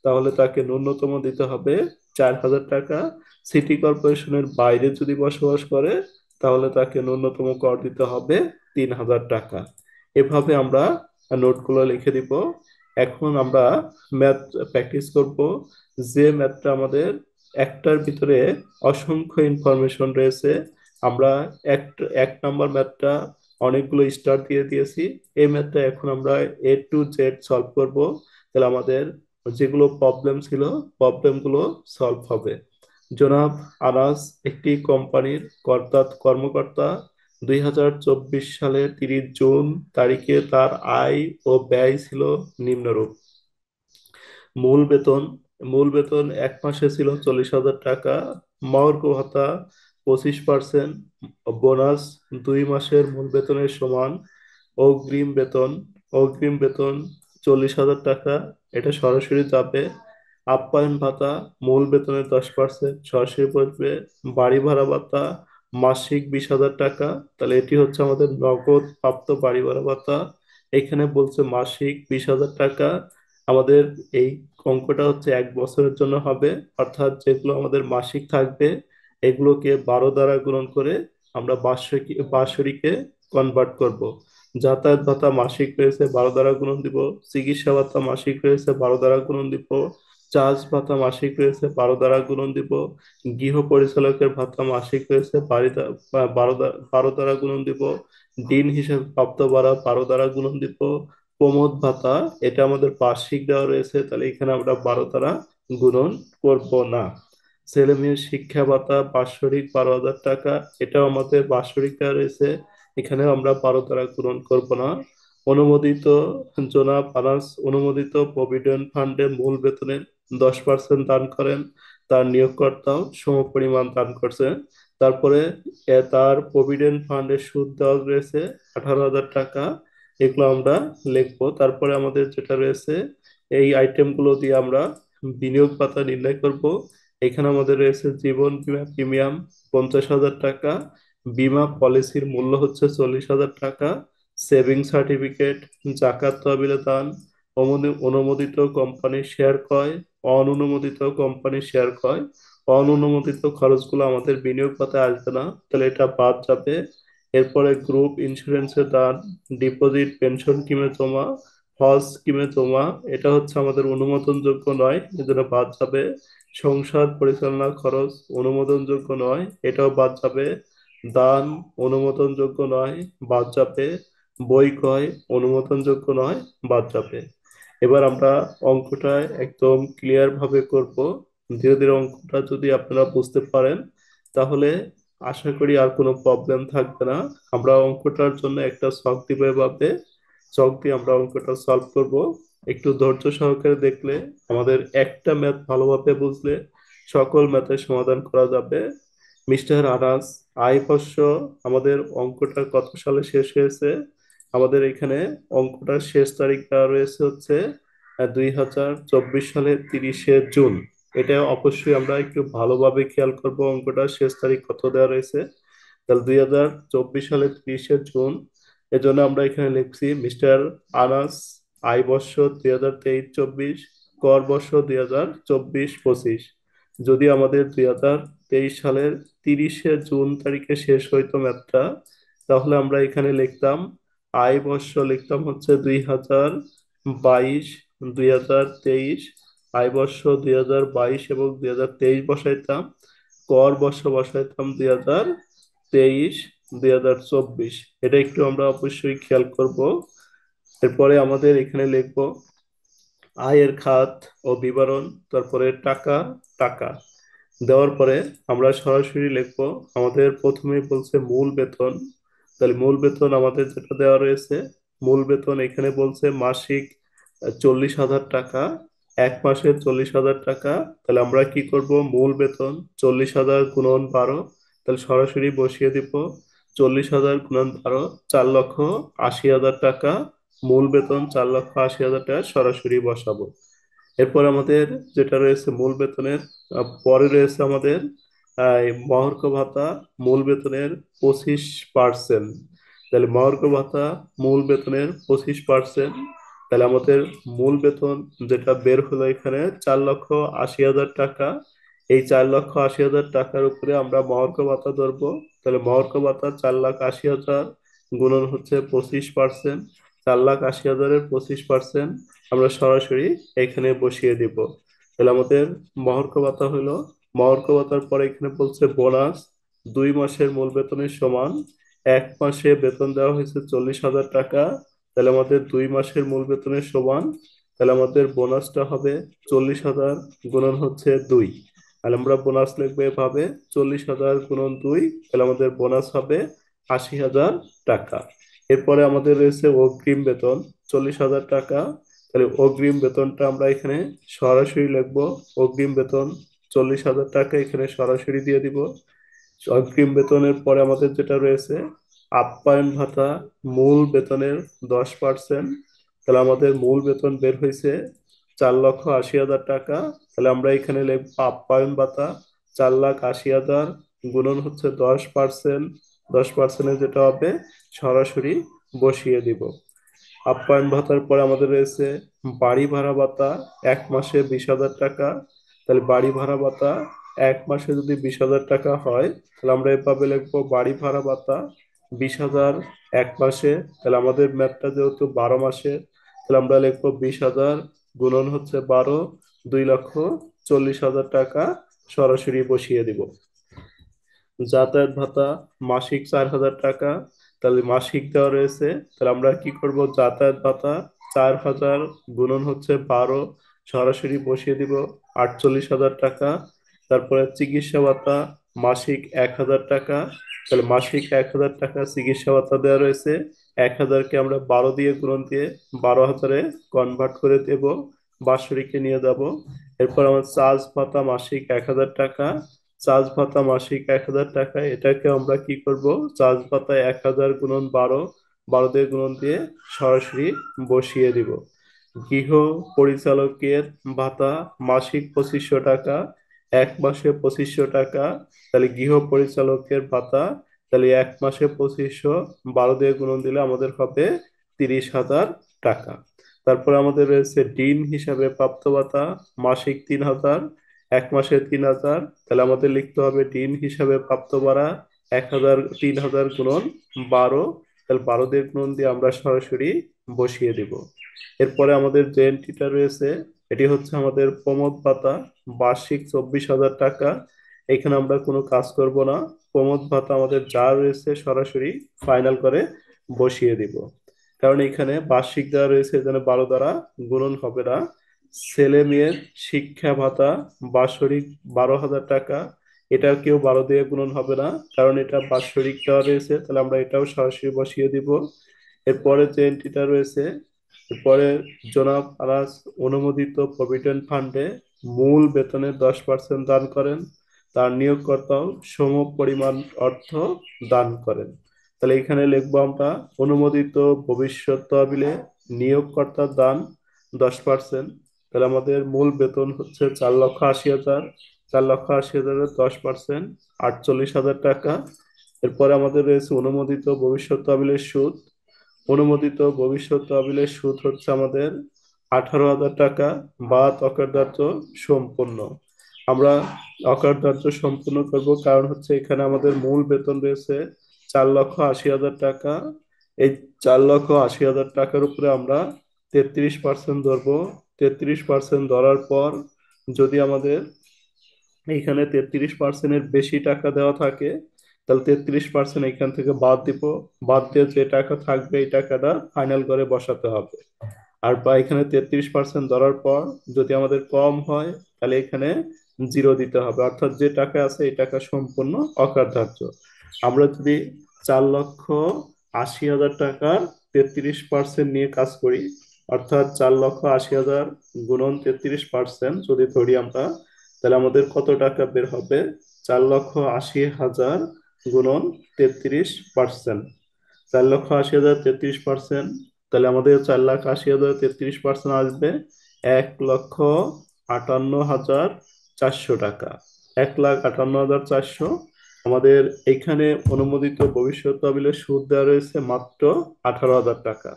তাহলে তাকে ন্যূনতম দিতে হবে 4,000 টাকা। সিটি কর্পোরেশনের বাইরে যদি বসবাস করে তাহলে তাকে ন্যূনতম কর দিতে হবে 3,000 টাকা। এভাবে আমরা নোটগুলো লিখে দিব। এখন আমরা ম্যাথ প্র্যাকটিস করব। যে ম্যাথটা আমাদের একটার ভিতরে অসংখ্য ইনফরমেশন রয়েছে। আমরা এক এক নাম্বার ম্যাথটা অনেকগুলো স্টার দিয়ে দিয়েছি। এই ম্যাথটা এখন আমরা A to Z সলভ করব। তাহলে আমাদের যেগুলো প্রবলেম ছিল প্রবলেমগুলো সলভ হবে। জনাব আনাস একটি কোম্পানির কর্মকর্তা। 2024 সালের 30 জুন তারিখে তার আয় ও ব্যয় ছিল নিম্নরূপ। মূল বেতন মূল বেতন এক মাসে ছিল 40,000 টাকা। মহার্ঘ ভাতা 25%। বোনাস 2 মাসের মূল বেতনের সমান। অগ্রিম বেতন অগ্রিম বেতন 40,000 টাকা, এটা সরাসরি যাবে। আপ্যায়ন ভাতা মূল বেতনের 10% সরাসরি পড়বে। বাড়ি ভাড়া ভাতা মাসিক 20,000 টাকা, তাহলে এটি হচ্ছে আমাদের নগদ প্রাপ্ত বাড়ি ভাড়া ভাতা। এখানে বলছে মাসিক 20,000 টাকা। আমাদের এই অঙ্কটা হচ্ছে 1 বছরের জন্য হবে, অর্থাৎ যেগুলো আমাদের মাসিক থাকবে এগুলোকে 12 দ্বারা গুণন করে আমরা বাৎসরিকে কনভার্ট করব। যাতায়াত ভাতা মাসিক রয়েছে 12 দ্বারা গুণন দিব। চিকিৎসা ভাতা মাসিক রয়েছে 12 দ্বারা গুণন দিব। চার্জ ভাতা মাসিক রয়েছে 12 দ্বারা গুণন দিব। গৃহ পরিচালকের ভাতা মাসিক রয়েছে 12 দ্বারা গুণন দিব। দিন হিসেবে প্রাপ্ত ভাড়া 12 দ্বারা গুণন দিব। প্রমোদ ভাতা এটা আমাদের বার্ষিক দেওয়া রয়েছে, তাহলে এখানে আমরা 12 দ্বারা গুণন করব না। ছেলে মেয়ের শিক্ষা ভাতা বাৎসরিক 12,000 টাকা, এটাও আমাদের বাৎসরিক দেওয়া রয়েছে, এখানে আমরা 12 দ্বারা পূরণ করব না। অনুমোদিত জনাব আনাস অনুমোদিত প্রভিডেন্ট ফান্ডে মূল বেতনের 10% দান করেন। তার নিয়োগকর্তাও সমপরিমাণ দান করছে। তারপরে তার প্রভিডেন্ট ফান্ডের সুদ দেওয়া রয়েছে 18,000 টাকা। এগুলো আমরা লিখবো। তারপরে আমাদের যেটা রয়েছে এই আইটেমগুলো দিয়ে আমরা বিনিয়োগ পাতা নির্ণয় করব। এখানে আমাদের রয়েছে জীবন বীমা প্রিমিয়াম 50,000 টাকা। বীমা পলিসির মূল্য হচ্ছে 40,000 টাকা। সেভিং সার্টিফিকেট, জাকাত তহবিলে দান, অনুমোদিত কোম্পানির শেয়ার ক্রয়, অননুমোদিত কোম্পানির শেয়ার ক্রয়। অননুমোদিত খরচগুলো আমাদের বিনিয়োগ খাতায় আসবে না, তাহলে এটা বাদ যাবে। এরপরে গ্রুপ ইন্স্যুরেন্সের দান, ডিপোজিট পেনশন স্কিমে জমা, হজ স্কিমে জমা, এটা হচ্ছে আমাদের অনুমোদনযোগ্য নয়, এজন্য বাদ যাবে। সংসার পরিচালনা খরচ অনুমোদনযোগ্য নয়, এটাও বাদ যাবে। দান অনুমোদনযোগ্য নয়, বাদ যাবে। বই ক্রয় অনুমোদনযোগ্য নয়, বাদ যাবে। এবার আমরা অঙ্কটা একদম ক্লিয়ার ভাবে করব। ধীরে ধীরে অঙ্কটা যদি আপনারা বুঝতে পারেন তাহলে আশা করি আর কোনো প্রবলেম থাকবে না। আমরা অঙ্কটার জন্য একটা ছক দিব, এভাবে ছক দিয়ে আমরা অঙ্কটা সলভ করব। একটু ধৈর্য সহকারে দেখলে আমাদের একটা ম্যাথ ভালোভাবে বুঝলে সকল ম্যাথের সমাধান করা যাবে। মিস্টার আনাস আয় বর্ষ, আমাদের অঙ্কটা কত সালে শেষ হয়েছে? আমাদের এখানে অঙ্কটার শেষ তারিখ দেওয়া রয়েছে হচ্ছে 2024 সালের 30শে জুন। এটা অবশ্যই আমরা একটু ভালোভাবে খেয়াল করব অঙ্কটার শেষ তারিখ কত দেওয়া রয়েছে। তাহলে 2024 সালের 30শে জুন। এজন্য আমরা এখানে লিখছি মিস্টার আনাস আয় বর্ষ 2023-24, কর বর্ষ 2024-25। যদি আমাদের 2023 সালের 30শে জুন তারিখে শেষ হইতো ম্যাথটা, তাহলে আমরা এখানে লিখতাম আয় বর্ষ লিখতাম হচ্ছে 2022, 2023। আয় বর্ষ 2022 এবং 2023 বসাইতাম। কর বর্ষ বসাইতাম 2023, 2024। এটা একটু আমরা অবশ্যই খেয়াল করব। এরপরে আমাদের এখানে লিখবো আয়ের খাত ও বিবরণ, তারপরে টাকা টাকা দেওয়ার পরে আমরা সরাসরি লিখবো। আমাদের প্রথমেই বলছে মূল বেতন, তাহলে মূল বেতন আমাদের যেটা দেওয়া রয়েছে, মূল বেতন এখানে বলছে মাসিক 40,000 টাকা। এক মাসে 40,000 টাকা, তাহলে আমরা কি করব, মূল বেতন 40,000 গুণন 12, তাহলে সরাসরি বসিয়ে দিব। 40,000 গুণন 12 4,80,000 টাকা। মূল বেতন 4,80,000 টাকা সরাসরি বসাবো। এরপর আমাদের যেটা রয়েছে মূল বেতনের পরে রয়েছে আমাদের এই মহার্ঘ ভাতা মূল বেতনের 25%। তাহলে মহার্ঘ ভাতা মূল বেতনের 25%। তাহলে আমাদের মূল বেতন যেটা বের হলো এখানে 4,80,000 টাকা। এই 4,80,000 টাকার উপরে আমরা মহার্ঘ ভাতা ধরবো। তাহলে মহার্ঘ ভাতা 4,80,000 গুণন হচ্ছে 25%। 4,80,000-এর 25% আমরা সরাসরি এখানে বসিয়ে দিব। তাহলে আমাদের মহার্ঘ ভাতা হলো, মহার্ঘ ভাতার পরে এখানে বলছে বোনাস 2 মাসের মূল বেতনের সমান। 1 মাসে বেতন দেওয়া হয়েছে 40,000 টাকা। তাহলে আমাদের 2 মাসের মূল বেতনের সমান। তাহলে আমাদের বোনাসটা হবে 40,000 গুণন হচ্ছে 2। তাহলে আমরা বোনাস লিখবো এভাবে 40,000 গুণন 2। তাহলে আমাদের বোনাস হবে 80,000 টাকা। এরপরে আমাদের রয়েছে অগ্রিম বেতন 40,000 টাকা। তাহলে অগ্রিম বেতনটা আমরা এখানে সরাসরি লিখবো। অগ্রিম বেতন 40,000 টাকা এখানে সরাসরি দিয়ে দিব। অগ্রিম বেতনের পরে আমাদের যেটা রয়েছে আপ্যায়ন ভাতা মূল বেতনের 10%। তাহলে আমাদের মূল বেতন বের হয়েছে 4,80,000 টাকা। তাহলে আমরা এখানে লিখবো আপ্যায়ন ভাতা 4,80,000 গুণন হচ্ছে 10%। 10%-এ যেটা হবে সরাসরি বসিয়ে দিব। আপ্যায়ন ভাতার পরে আমাদের রয়েছে বাড়ি ভাড়া ভাতা 1 মাসে 20,000 টাকা। তাহলে বাড়ি ভাড়া ভাতা 1 মাসে যদি 20,000 টাকা হয় তাহলে আমরা এভাবে লিখবো বাড়ি ভাড়া ভাতা 20,000 1 মাসে। তাহলে আমাদের ম্যাথটা যেহেতু 12 মাসে, তাহলে আমরা লিখবো 20,000 গুণন হচ্ছে 12, 2,40,000 টাকা সরাসরি বসিয়ে দিব। যাতায়াত ভাতা মাসিক 4,000 টাকা। তাহলে মাসিক দেওয়া রয়েছে, তাহলে আমরা কি করব যাতায়াত ভাতা 4,000 গুণন হচ্ছে 12 সরাসরি বসিয়ে দিব 48,000 টাকা। তারপরে চিকিৎসা ভাতা মাসিক 1,000 টাকা। তাহলে মাসিক 1,000 টাকা চিকিৎসা ভাতা দেওয়া রয়েছে। 1,000-কে আমরা 12 দিয়ে গুণন দিয়ে 12,000-এ কনভার্ট করে দেব, বাৎসরিকে নিয়ে যাব। এরপর আমার চার্জ ভাতা মাসিক 1,000 টাকা। চার্জ ভাতা মাসিক 1,000 টাকা, এটাকে আমরা কি করব চার্জ ভাতা 1,000 গুণন 12, 12 দিয়ে গুণন দিয়ে সরাসরি বসিয়ে দিব। গৃহ পরিচালকের ভাতা মাসিক 2,500 টাকা, 1 মাসে 2,500 টাকা। তাহলে গৃহ পরিচালকের ভাতা, তাহলে 1 মাসে 2,500, 12 দিয়ে গুণন দিলে আমাদের হবে 30,000 টাকা। তারপর আমাদের রয়েছে ডিন হিসাবে প্রাপ্ত ভাতা মাসিক 3,000, 1 মাসে 3,000। তাহলে আমাদের লিখতে হবে ডিন হিসাবে প্রাপ্ত ভাড়া 1,000, 3,000 গুণন 12। তাহলে 12 দিয়ে গুণন দিয়ে আমরা সরাসরি বসিয়ে দিব। এরপরে আমাদের যে এন্ট্রিটা রয়েছে এটি হচ্ছে আমাদের প্রমোদ ভাতা বার্ষিক 24,000 টাকা। এখানে আমরা কোনো কাজ করব না, প্রমোদ ভাতা আমাদের যা রয়েছে সরাসরি ফাইনাল করে বসিয়ে দিব। কারণ এখানে বার্ষিক দেওয়া রয়েছে এখানে 12 দ্বারা গুণন হবে না। ছেলে মেয়ের শিক্ষা ভাতা বাৎসরিক 12,000 টাকা, এটা কেউ 12 দিয়ে গুণন হবে না কারণ এটা বাৎসরিক দেওয়া রয়েছে, তাহলে আমরা এটাও সরাসরি বসিয়ে দিব। এরপরে যে এন্ট্রিটা রয়েছে, এরপরে জনাব আনাস অনুমোদিত প্রভিডেন্ট ফান্ডে মূল বেতনের 10% দান করেন, তার নিয়োগকর্তাও সম পরিমাণ অর্থ দান করেন। তাহলে এখানে লিখবো আমরা অনুমোদিত ভবিষ্যৎ তহবিলে নিয়োগকর্তার দান 10%। তাহলে আমাদের মূল বেতন হচ্ছে 4,80,000, 4,80,000-এর 10% 48,000 টাকা। এরপরে আমাদের রয়েছে অনুমোদিত ভবিষ্যৎ তহবিলের সুদ। অনুমোদিত ভবিষ্যৎ তহবিলের সুদ হচ্ছে আমাদের 18,000 টাকা বা অকার্যধার্য সম্পূর্ণ। আমরা অকার্যধার্য সম্পূর্ণ করব কারণ হচ্ছে এখানে আমাদের মূল বেতন রয়েছে 4,80,000 টাকা। এই 4,80,000 টাকার উপরে আমরা 33% ধরবো। 33% ধরার পর যদি আমাদের এইখানে 33%-এর বেশি টাকা দেওয়া থাকে তাহলে 33% এখান থেকে বাদ দিব। বাদ দিয়ে যে টাকা থাকবে এই টাকাটা ফাইনাল করে বসাতে হবে। আর বা এখানে 33% ধরার পর যদি আমাদের কম হয় তাহলে এখানে 0 দিতে হবে, অর্থাৎ যে টাকা আছে এই টাকা সম্পূর্ণ অকার্যধার্য। আমরা যদি 4,80,000 টাকার 33% নিয়ে কাজ করি, অর্থাৎ 4,80,000 গুণন 33% যদি ধরি আমরা, তাহলে আমাদের কত টাকা বের হবে 4,80,000 গুণন 33%। 4,80,000 33%, তাহলে আমাদের 4,80,000 33% আসবে 1,58,400 টাকা। 1,58,400। আমাদের এখানে অনুমোদিত ভবিষ্যৎ তহবিলের সুদ দেওয়া রয়েছে মাত্র 18,000 টাকা।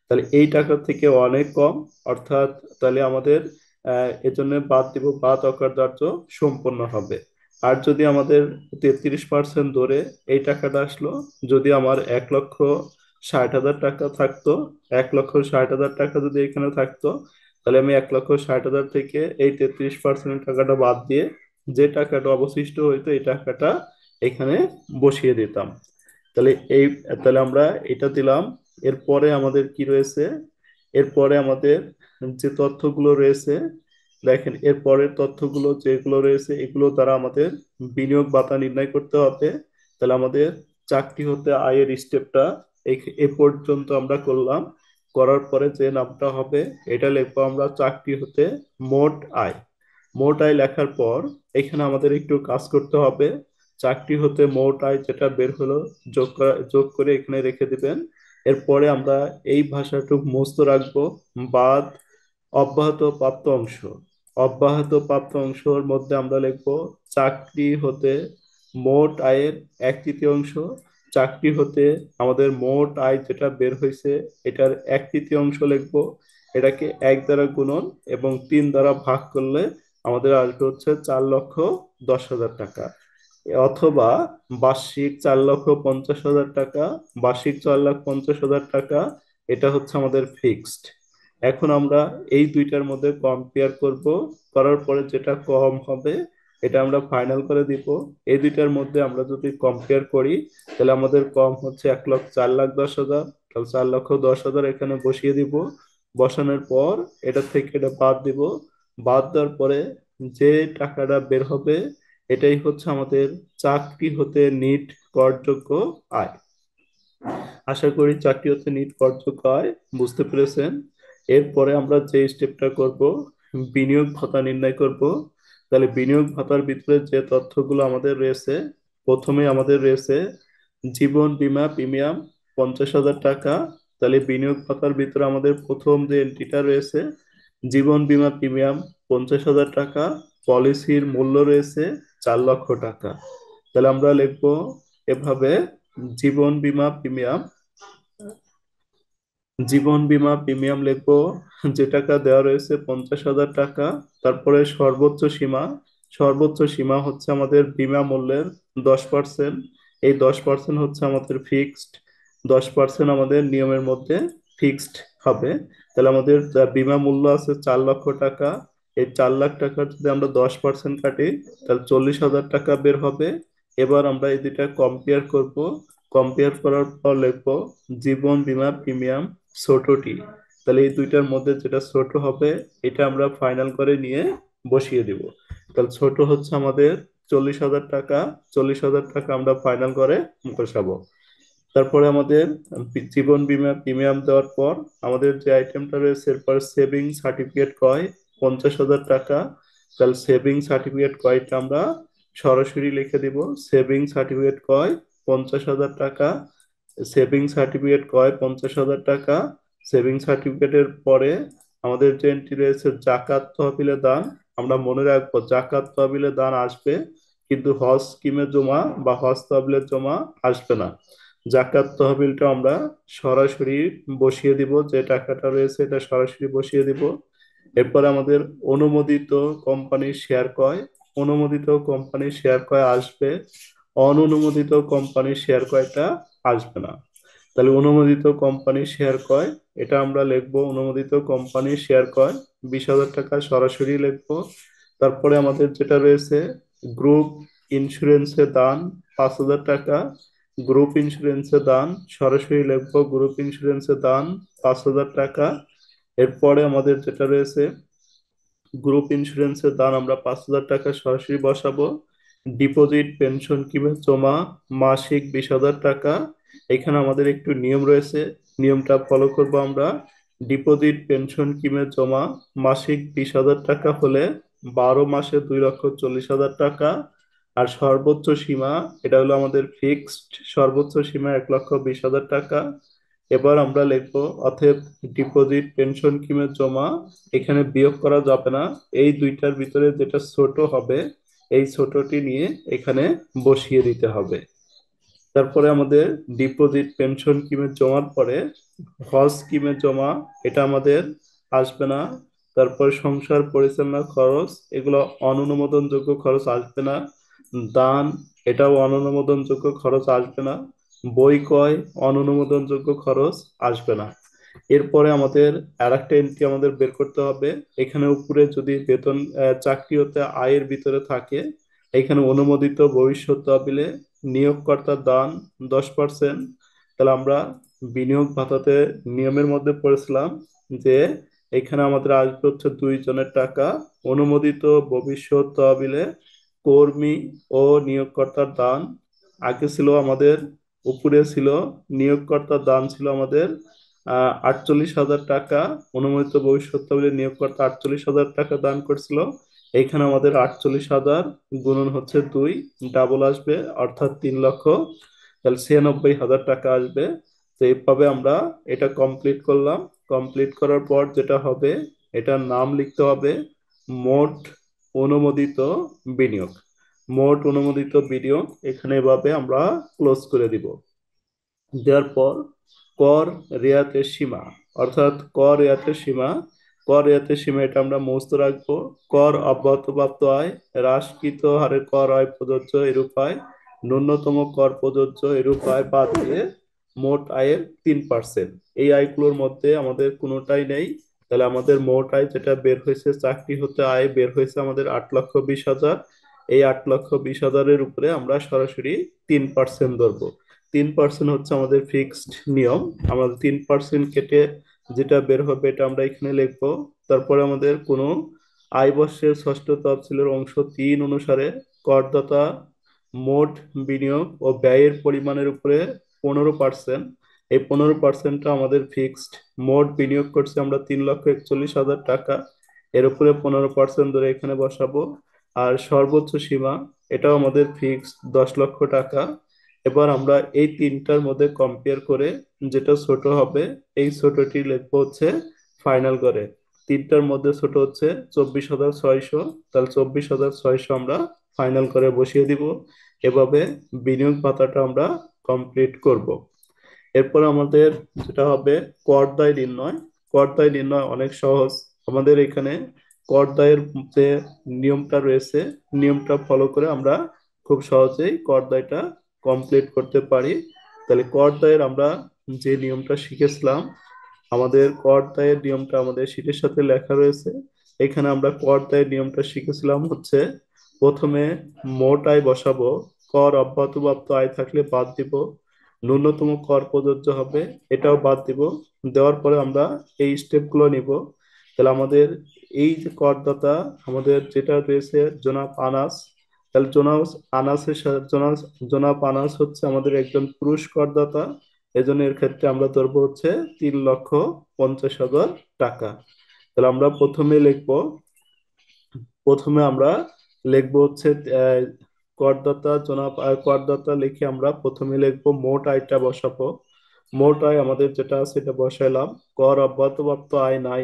তাহলে এই টাকা থেকে অনেক কম, অর্থাৎ তাহলে আমাদের এজন্য বাদ দিব, বাদ অকার্যধার্য সম্পন্ন হবে। আর যদি আমাদের 33% ধরে এই টাকাটা আসলো, যদি আমার 1,60,000 টাকা থাকতো, 1,60,000 টাকা যদি এখানে থাকতো, তাহলে আমি 1,60,000 থেকে এই 33% টাকাটা বাদ দিয়ে যে টাকাটা অবশিষ্ট হইতো এই টাকাটা এখানে বসিয়ে দিতাম। তাহলে এই, তাহলে আমরা এটা দিলাম। এরপরে আমাদের কি রয়েছে? এরপরে আমাদের যে তথ্যগুলো রয়েছে, দেখেন এর পরের তথ্যগুলো যেগুলো রয়েছে এগুলো দ্বারা আমাদের বিনিয়োগ ভাতা নির্ণয় করতে হবে। তাহলে আমাদের চাকরি হতে আয়ের স্টেপটা এ পর্যন্ত আমরা করলাম। করার পরে যে নামটা হবে এটা লিখবো আমরা চাকরি হতে মোট আয়। মোট আয় লেখার পর এখানে আমাদের একটু কাজ করতে হবে। চাকরি হতে মোট আয় যেটা বের হলো যোগ করে এখানে রেখে দিবেন। এরপরে আমরা এই ভাষাটুকু মুক্ত রাখবো, বাদ অব্যাহত প্রাপ্ত অংশ। অব্যাহত প্রাপ্ত অংশের মধ্যে আমরা লিখবো চাকরি হতে মোট আয়ের 1/3। চাকরি হতে আমাদের মোট আয় যেটা বের হয়েছে এটার 1/3 লিখবো। এটাকে 1 দ্বারা গুণন এবং 3 দ্বারা ভাগ করলে আমাদের আসবে হচ্ছে 4,10,000 টাকা। অথবা বার্ষিক 4,50,000 টাকা, বার্ষিক 4,50,000 টাকা, এটা হচ্ছে আমাদের ফিক্সড। এখন আমরা এই দুইটার মধ্যে কম্পেয়ার করব, করার পরে যেটা কম হবে এটা আমরা ফাইনাল করে দিব। এই দুইটার মধ্যে আমরা যদি কম্পেয়ার করি তাহলে আমাদের কম হচ্ছে 4,10,000। তাহলে 4,10,000 এখানে বসিয়ে দিব। বসানোর পর এটা থেকে এটা বাদ দিব। বাদ দেওয়ার পরে যে টাকাটা বের হবে এটাই হচ্ছে আমাদের চাকরি হতে নিট করযোগ্য আয়। আশা করি চাকরি হতে নিট করযোগ্য আয় বুঝতে পেরেছেন। এরপরে আমরা যে স্টেপটা করব, বিনিয়োগ ভাতা নির্ণয় করব। তাহলে বিনিয়োগ ভাতার ভিতরে যে তথ্যগুলো আমাদের রয়েছে, প্রথমে আমাদের রয়েছে জীবন বীমা প্রিমিয়াম 50,000 টাকা। তাহলে বিনিয়োগ ভাতার ভিতরে আমাদের প্রথম যে এন্ট্রিটা রয়েছে জীবন বীমা প্রিমিয়াম 50,000 টাকা। পলিসির মূল্য রয়েছে 4 লক্ষ টাকা। তাহলে আমরা লিখবো এভাবে, জীবন বীমা প্রিমিয়াম, জীবন বীমা প্রিমিয়াম লিখবো যে টাকা দেওয়া রয়েছে 50,000 টাকা। তারপরে সর্বোচ্চ সীমা, সর্বোচ্চ সীমা হচ্ছে আমাদের বীমা মূল্যের 10%। এই 10% হচ্ছে আমাদের ফিক্সড, 10% আমাদের নিয়মের মধ্যে ফিক্সড হবে। তাহলে আমাদের যা বীমা মূল্য আছে 4 লক্ষ টাকা, এই 4 লাখ টাকা যদি আমরা 10% কাটি তাহলে 40,000 টাকা বের হবে। এবার আমরা এই দুইটা কম্পেয়ার করব। কম্পেয়ার করার পর লিখবো জীবন বীমা প্রিমিয়াম ছোটটি। তাহলে এই দুইটার মধ্যে যেটা ছোট হবে এটা আমরা ফাইনাল করে নিয়ে বসিয়ে দিব। তাহলে ছোট হচ্ছে আমাদের 40,000 টাকা। 40,000 টাকা আমরা ফাইনাল করে বসাবো। তারপরে আমাদের জীবন বীমা প্রিমিয়াম দেওয়ার পর আমাদের যে আইটেমটা রয়েছে এরপর সেভিং সার্টিফিকেট ক্রয় 50,000 টাকা। তাহলে সেভিং সার্টিফিকেট ক্রয়টা আমরা সরাসরি লিখে দিব, সেভিং সার্টিফিকেট ক্রয় 50,000 টাকা। সেভিং সার্টিফিকেট ক্রয় 50,000 টাকা। সেভিং সার্টিফিকেটের পরে আমাদের যে এন্ট্রি রয়েছে জাকাত তহবিলে দান। আমরা মনে রাখবো জাকাত তহবিলে দান আসবে, কিন্তু হজ স্কিমে জমা বা হজ তহবিলে জমা আসবে না। জাকাত তহবিলটা আমরা সরাসরি বসিয়ে দিব, যে টাকাটা রয়েছে এটা সরাসরি বসিয়ে দিব। এরপর আমাদের অনুমোদিত কোম্পানির শেয়ার ক্রয়, অনুমোদিত কোম্পানির শেয়ার ক্রয় আসবে, অননুমোদিত কোম্পানির শেয়ার ক্রয়টা আসবে না। তাহলে অনুমোদিত কোম্পানির শেয়ার ক্রয় এটা আমরা লিখবো, অনুমোদিত কোম্পানির শেয়ার ক্রয় 20,000 টাকা সরাসরি লিখবো। তারপরে আমাদের যেটা রয়েছে গ্রুপ ইন্স্যুরেন্সে দান 5,000 টাকা। গ্রুপ ইন্স্যুরেন্সে দান সরাসরি লিখবো, গ্রুপ ইন্স্যুরেন্সে দান 5,000 টাকা। এরপরে আমাদের যেটা রয়েছে গ্রুপ ইন্স্যুরেন্সের দান আমরা 5,000 টাকা সরাসরি বসাবো। ডিপোজিট পেনশন কিংবা জমা মাসিক 20,000 টাকা। এখানে আমাদের একটু নিয়ম রয়েছে, নিয়মটা ফলো করব আমরা। ডিপোজিট পেনশন কিংবা জমা মাসিক 20,000 টাকা হলে 12 মাসে 2,40,000 টাকা। আর সর্বোচ্চ সীমা এটা হলো আমাদের ফিক্সড, সর্বোচ্চ সীমা 1,20,000 টাকা। এবার আমরা লিখবো অতএব ডিপোজিট পেনশন স্কিমের জমা এখানে বিয়োগ করা যাবে না, এই দুইটার ভিতরে যেটা ছোট হবে এই ছোটটি নিয়ে এখানে বসিয়ে দিতে হবে। তারপরে আমাদের ডিপোজিট পেনশন স্কিমে জমার পরে হজ স্কিমে জমা, এটা আমাদের আসবে না। তারপর সংসার পরিচালনা খরচ, এগুলো অননুমোদনযোগ্য খরচ আসবে না। দান, এটাও অননুমোদনযোগ্য খরচ আসবে না। বই ক্রয় অননুমোদনযোগ্য খরচ আসবে না। এরপরে আমাদের আরেকটা এন্ট্রি আমাদের বের করতে হবে। এখানে উপরে যদি বেতন চাকরি হতে আয়ের ভিতরে থাকে, এখানে অনুমোদিত ভবিষ্যৎ তহবিলে নিয়োগকর্তার দান 10%। তাহলে আমরা বিনিয়োগ ভাতাতে নিয়মের মধ্যে পড়েছিলাম যে এখানে আমাদের আসবে হচ্ছে 2 জনের টাকা, অনুমোদিত ভবিষ্যৎ তহবিলে কর্মী ও নিয়োগকর্তার দান। আগে ছিল আমাদের, উপরে ছিল নিয়োগকর্তার দান ছিল আমাদের 48,000 টাকা, অনুমোদিত ভবিষ্যৎ তহবিলে নিয়োগকর্তা 48,000 টাকা দান করছিল। এইখানে আমাদের 48,000 গুণন হচ্ছে 2, ডাবল আসবে অর্থাৎ 3 লক্ষ, তাহলে 96,000 টাকা আসবে। তো এইভাবে আমরা এটা কমপ্লিট করলাম। কমপ্লিট করার পর যেটা হবে, এটার নাম লিখতে হবে মোট অনুমোদিত বিনিয়োগ। মোট অনুমোদিত বিনিয়োগ এখানে এভাবে আমরা ক্লোজ করে দিব। দেওয়ার পর কর রেয়াতের সীমা, অর্থাৎ কর রেয়াতের সীমা, কর রেয়াতের সীমা এটা আমরা মুক্ত রাখবো। কর অব্যাহতপ্রাপ্ত আয়, হ্রাসকৃত হারে কর আয় প্রযোজ্য এরূপ আয়, ন্যূনতম কর প্রযোজ্য এরূপ আয় বাদ দিয়ে মোট আয়ের 3%। এই আয়গুলোর মধ্যে আমাদের কোনোটাই নেই। তাহলে আমাদের মোট আয় যেটা বের হয়েছে, চাকরি হতে আয় বের হয়েছে আমাদের 8,20,000। এই 8,20,000-এর উপরে আমরা সরাসরি 3% ধরবো। 3% হচ্ছে আমাদের ফিক্সড নিয়ম। আমাদের 3% কেটে যেটা বের হবে এটা আমরা এখানে লিখবো। তারপরে আমাদের কোনো আয় বর্ষের ষষ্ঠ তফসিলের অংশ 3 অনুসারে করদাতা মোট বিনিয়োগ ও ব্যয়ের পরিমাণের উপরে 15%, এই 15%টা আমাদের ফিক্সড। মোট বিনিয়োগ করছি আমরা 3,41,000 টাকা, এর উপরে 15% ধরে এখানে বসাবো। আর সর্বোচ্চ সীমা, এটাও আমাদের ফিক্সড 10 লক্ষ টাকা। এবার আমরা এই তিনটার মধ্যে কম্পেয়ার করে যেটা ছোট হবে এই ছোটটি লিখবো হচ্ছে ফাইনাল করে। তিনটার মধ্যে ছোট হচ্ছে 24,600, তাহলে 24,600 আমরা ফাইনাল করে বসিয়ে দিব। এভাবে বিনিয়োগ ভাতাটা আমরা কমপ্লিট করব। এরপর আমাদের যেটা হবে কর দায় নির্ণয়। কর দায় নির্ণয় অনেক সহজ। আমাদের এখানে কর দায়ের যে নিয়মটা রয়েছে, নিয়মটা ফলো করে আমরা খুব সহজেই কর দায়টা কমপ্লিট করতে পারি। তাহলে কর দায়ের আমরা যে নিয়মটা শিখেছিলাম, আমাদের কর দায়ের নিয়মটা আমাদের শীটের সাথে লেখা রয়েছে। এখানে আমরা কর দায়ের নিয়মটা শিখেছিলাম হচ্ছে প্রথমে মোট আয় বসাবো, কর অব্যাহতপ্রাপ্ত আয় থাকলে বাদ দিব, ন্যূনতম কর প্রযোজ্য হবে এটাও বাদ দিব। দেওয়ার পরে আমরা এই স্টেপগুলো নিব। তাহলে আমাদের এই যে করদাতা আমাদের যেটা রয়েছে জনাব আনাস, তাহলে জনাব আনাস হচ্ছে আমাদের একজন পুরুষ করদাতা। এজন্য এর ক্ষেত্রে আমরা ধরবো হচ্ছে 3,50,000 টাকা। তাহলে আমরা প্রথমে আমরা লিখবো হচ্ছে আহ, করদাতা জনাব করদাতা লিখে আমরা প্রথমে লিখবো মোট আয়টা বসাবো। মোট আয় আমাদের যেটা আছে এটা বসাইলাম। কর অব্যাহতপ্রাপ্ত আয় নাই,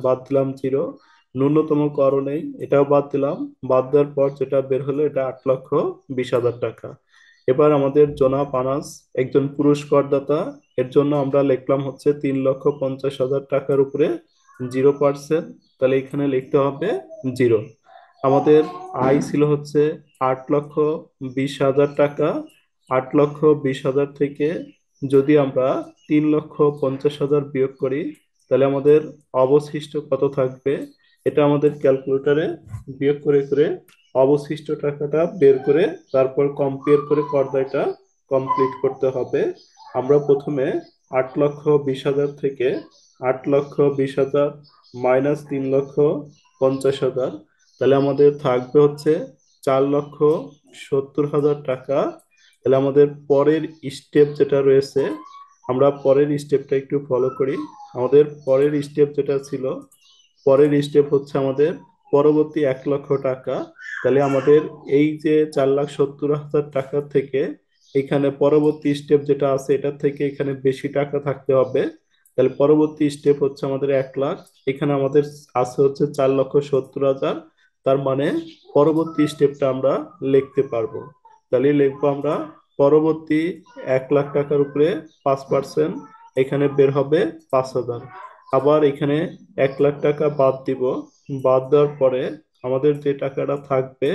বাদ দিলাম 0। ন্যূনতম করও নেই, এটাও বাদ দিলাম। বাদ দেওয়ার পর যেটা বের হলো এটা 8,20,000 টাকা। এবার আমাদের জনাব আনাস একজন পুরুষ করদাতা, এর জন্য আমরা লিখলাম হচ্ছে 3,50,000 টাকার উপরে 0%। তাহলে এখানে লিখতে হবে 0। আমাদের আয় ছিল হচ্ছে 8,20,000 টাকা। 8,20,000 থেকে যদি আমরা 3,50,000 বিয়োগ করি, তাহলে আমাদের অবশিষ্ট কত থাকবে, এটা আমাদের ক্যালকুলেটরে বিয়োগ করে করে অবশিষ্ট টাকাটা বের করে তারপর কম্পেয়ার করে করদায়টা কমপ্লিট করতে হবে। আমরা প্রথমে 8,20,000 থেকে 8,20,000 মাইনাস 3,50,000, তাহলে আমাদের থাকবে হচ্ছে 4,70,000 টাকা। তাহলে আমাদের পরের স্টেপ যেটা রয়েছে, আমরা পরের স্টেপটা একটু ফলো করি। আমাদের পরের স্টেপ যেটা ছিল, পরের স্টেপ হচ্ছে আমাদের পরবর্তী 1,00,000 টাকা। তাহলে আমাদের এই যে 4,70,000 টাকা থেকে এখানে পরবর্তী স্টেপ যেটা আছে এটা থেকে এখানে বেশি টাকা থাকতে হবে। তাহলে পরবর্তী স্টেপ হচ্ছে আমাদের 1 লাখ, এখানে আমাদের আছে হচ্ছে 4,70,000। তার মানে পরবর্তী স্টেপটা আমরা লিখতে পারবো। তাহলে লিখবো আমরা পরবর্তী 1 লাখ টাকার উপরে 5%, এখানে বের হবে 5,000। আবার এখানে 1 লাখ টাকা বাদ দিব, বাদ দেওয়ার পরে আমাদের যে টাকাটা থাকবে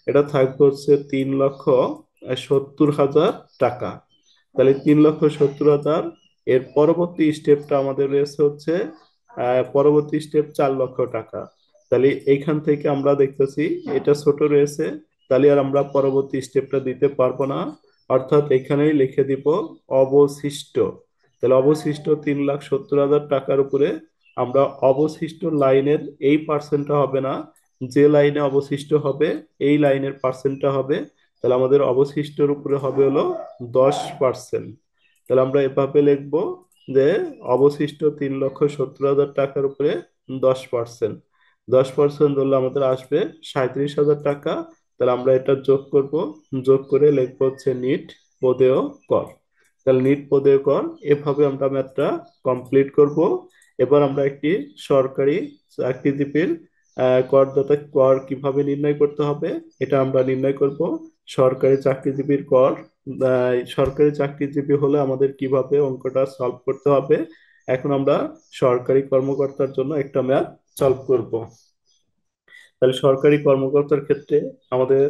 এটা থাকবে হচ্ছে 3,70,000 টাকা। তাহলে 3,70,000, এর পরবর্তী স্টেপটা আমাদের রয়েছে হচ্ছে পরবর্তী স্টেপ 4 লক্ষ টাকা। তাহলে এইখান থেকে আমরা দেখতেছি এটা ছোট রয়েছে, তাহলে আর আমরা পরবর্তী স্টেপটা দিতে পারবো না, অর্থাৎ এখানেই লিখে দিব অবশিষ্ট। তাহলে অবশিষ্ট 3,70,000 টাকার উপরে আমরা অবশিষ্ট লাইনের এই পার্সেন্টটা হবে না, যে লাইনে অবশিষ্ট হবে এই লাইনের পার্সেন্টটা হবে। তাহলে আমাদের অবশিষ্টের উপরে হবে হলো 10%। তাহলে আমরা এভাবে লিখবো যে অবশিষ্ট 3,70,000 টাকার উপরে 10%, 10% ধরলে আমাদের আসবে 37,000 টাকা। তাহলে আমরা এটা যোগ করব, যোগ করে লিখবো হচ্ছে নিট প্রদেয় কর। তাহলে নিট প্রদেয় কর, এভাবে আমরা ম্যাথটা কমপ্লিট করব। এবার আমরা একটি সরকারি চাকরিজীবীর করদাতা কর কিভাবে নির্ণয় করতে হবে এটা আমরা নির্ণয় করব। সরকারি চাকরিজীবীর কর, সরকারি চাকরিজীবী হলে আমাদের কিভাবে অঙ্কটা সলভ করতে হবে, এখন আমরা সরকারি কর্মকর্তার জন্য একটা ম্যাথ সলভ করব। তাহলে সরকারি কর্মকর্তার ক্ষেত্রে আমাদের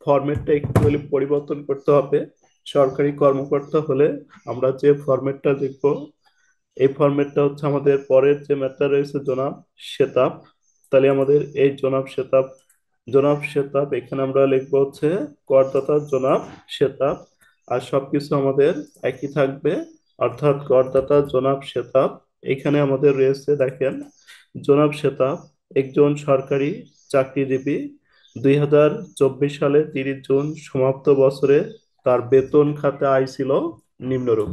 ফরম্যাটটা একটু পরিবর্তন করতে হবে। সরকারি কর্মকর্তা হলে আমরা যে ফরম্যাটটা দেখব, এই ফরম্যাটটা হচ্ছে আমাদের পরের যে ম্যাথটা রয়েছে জনাব শেতাব। তাহলে আমাদের এই জনাব শেতাব, জনাব শেতাব এখানে আমরা লিখবো হচ্ছে করদাতা জনাব শেতাব, আর সবকিছু আমাদের একই থাকবে, অর্থাৎ করদাতা জনাব শেতাব। এখানে আমাদের রয়েছে দেখেন জনাব শেতাব একজন সরকারি চাকরিজীবী, 2024 সালে 30 জুন সমাপ্ত বছরে তার বেতন খাতে আয় ছিল নিম্নরূপ।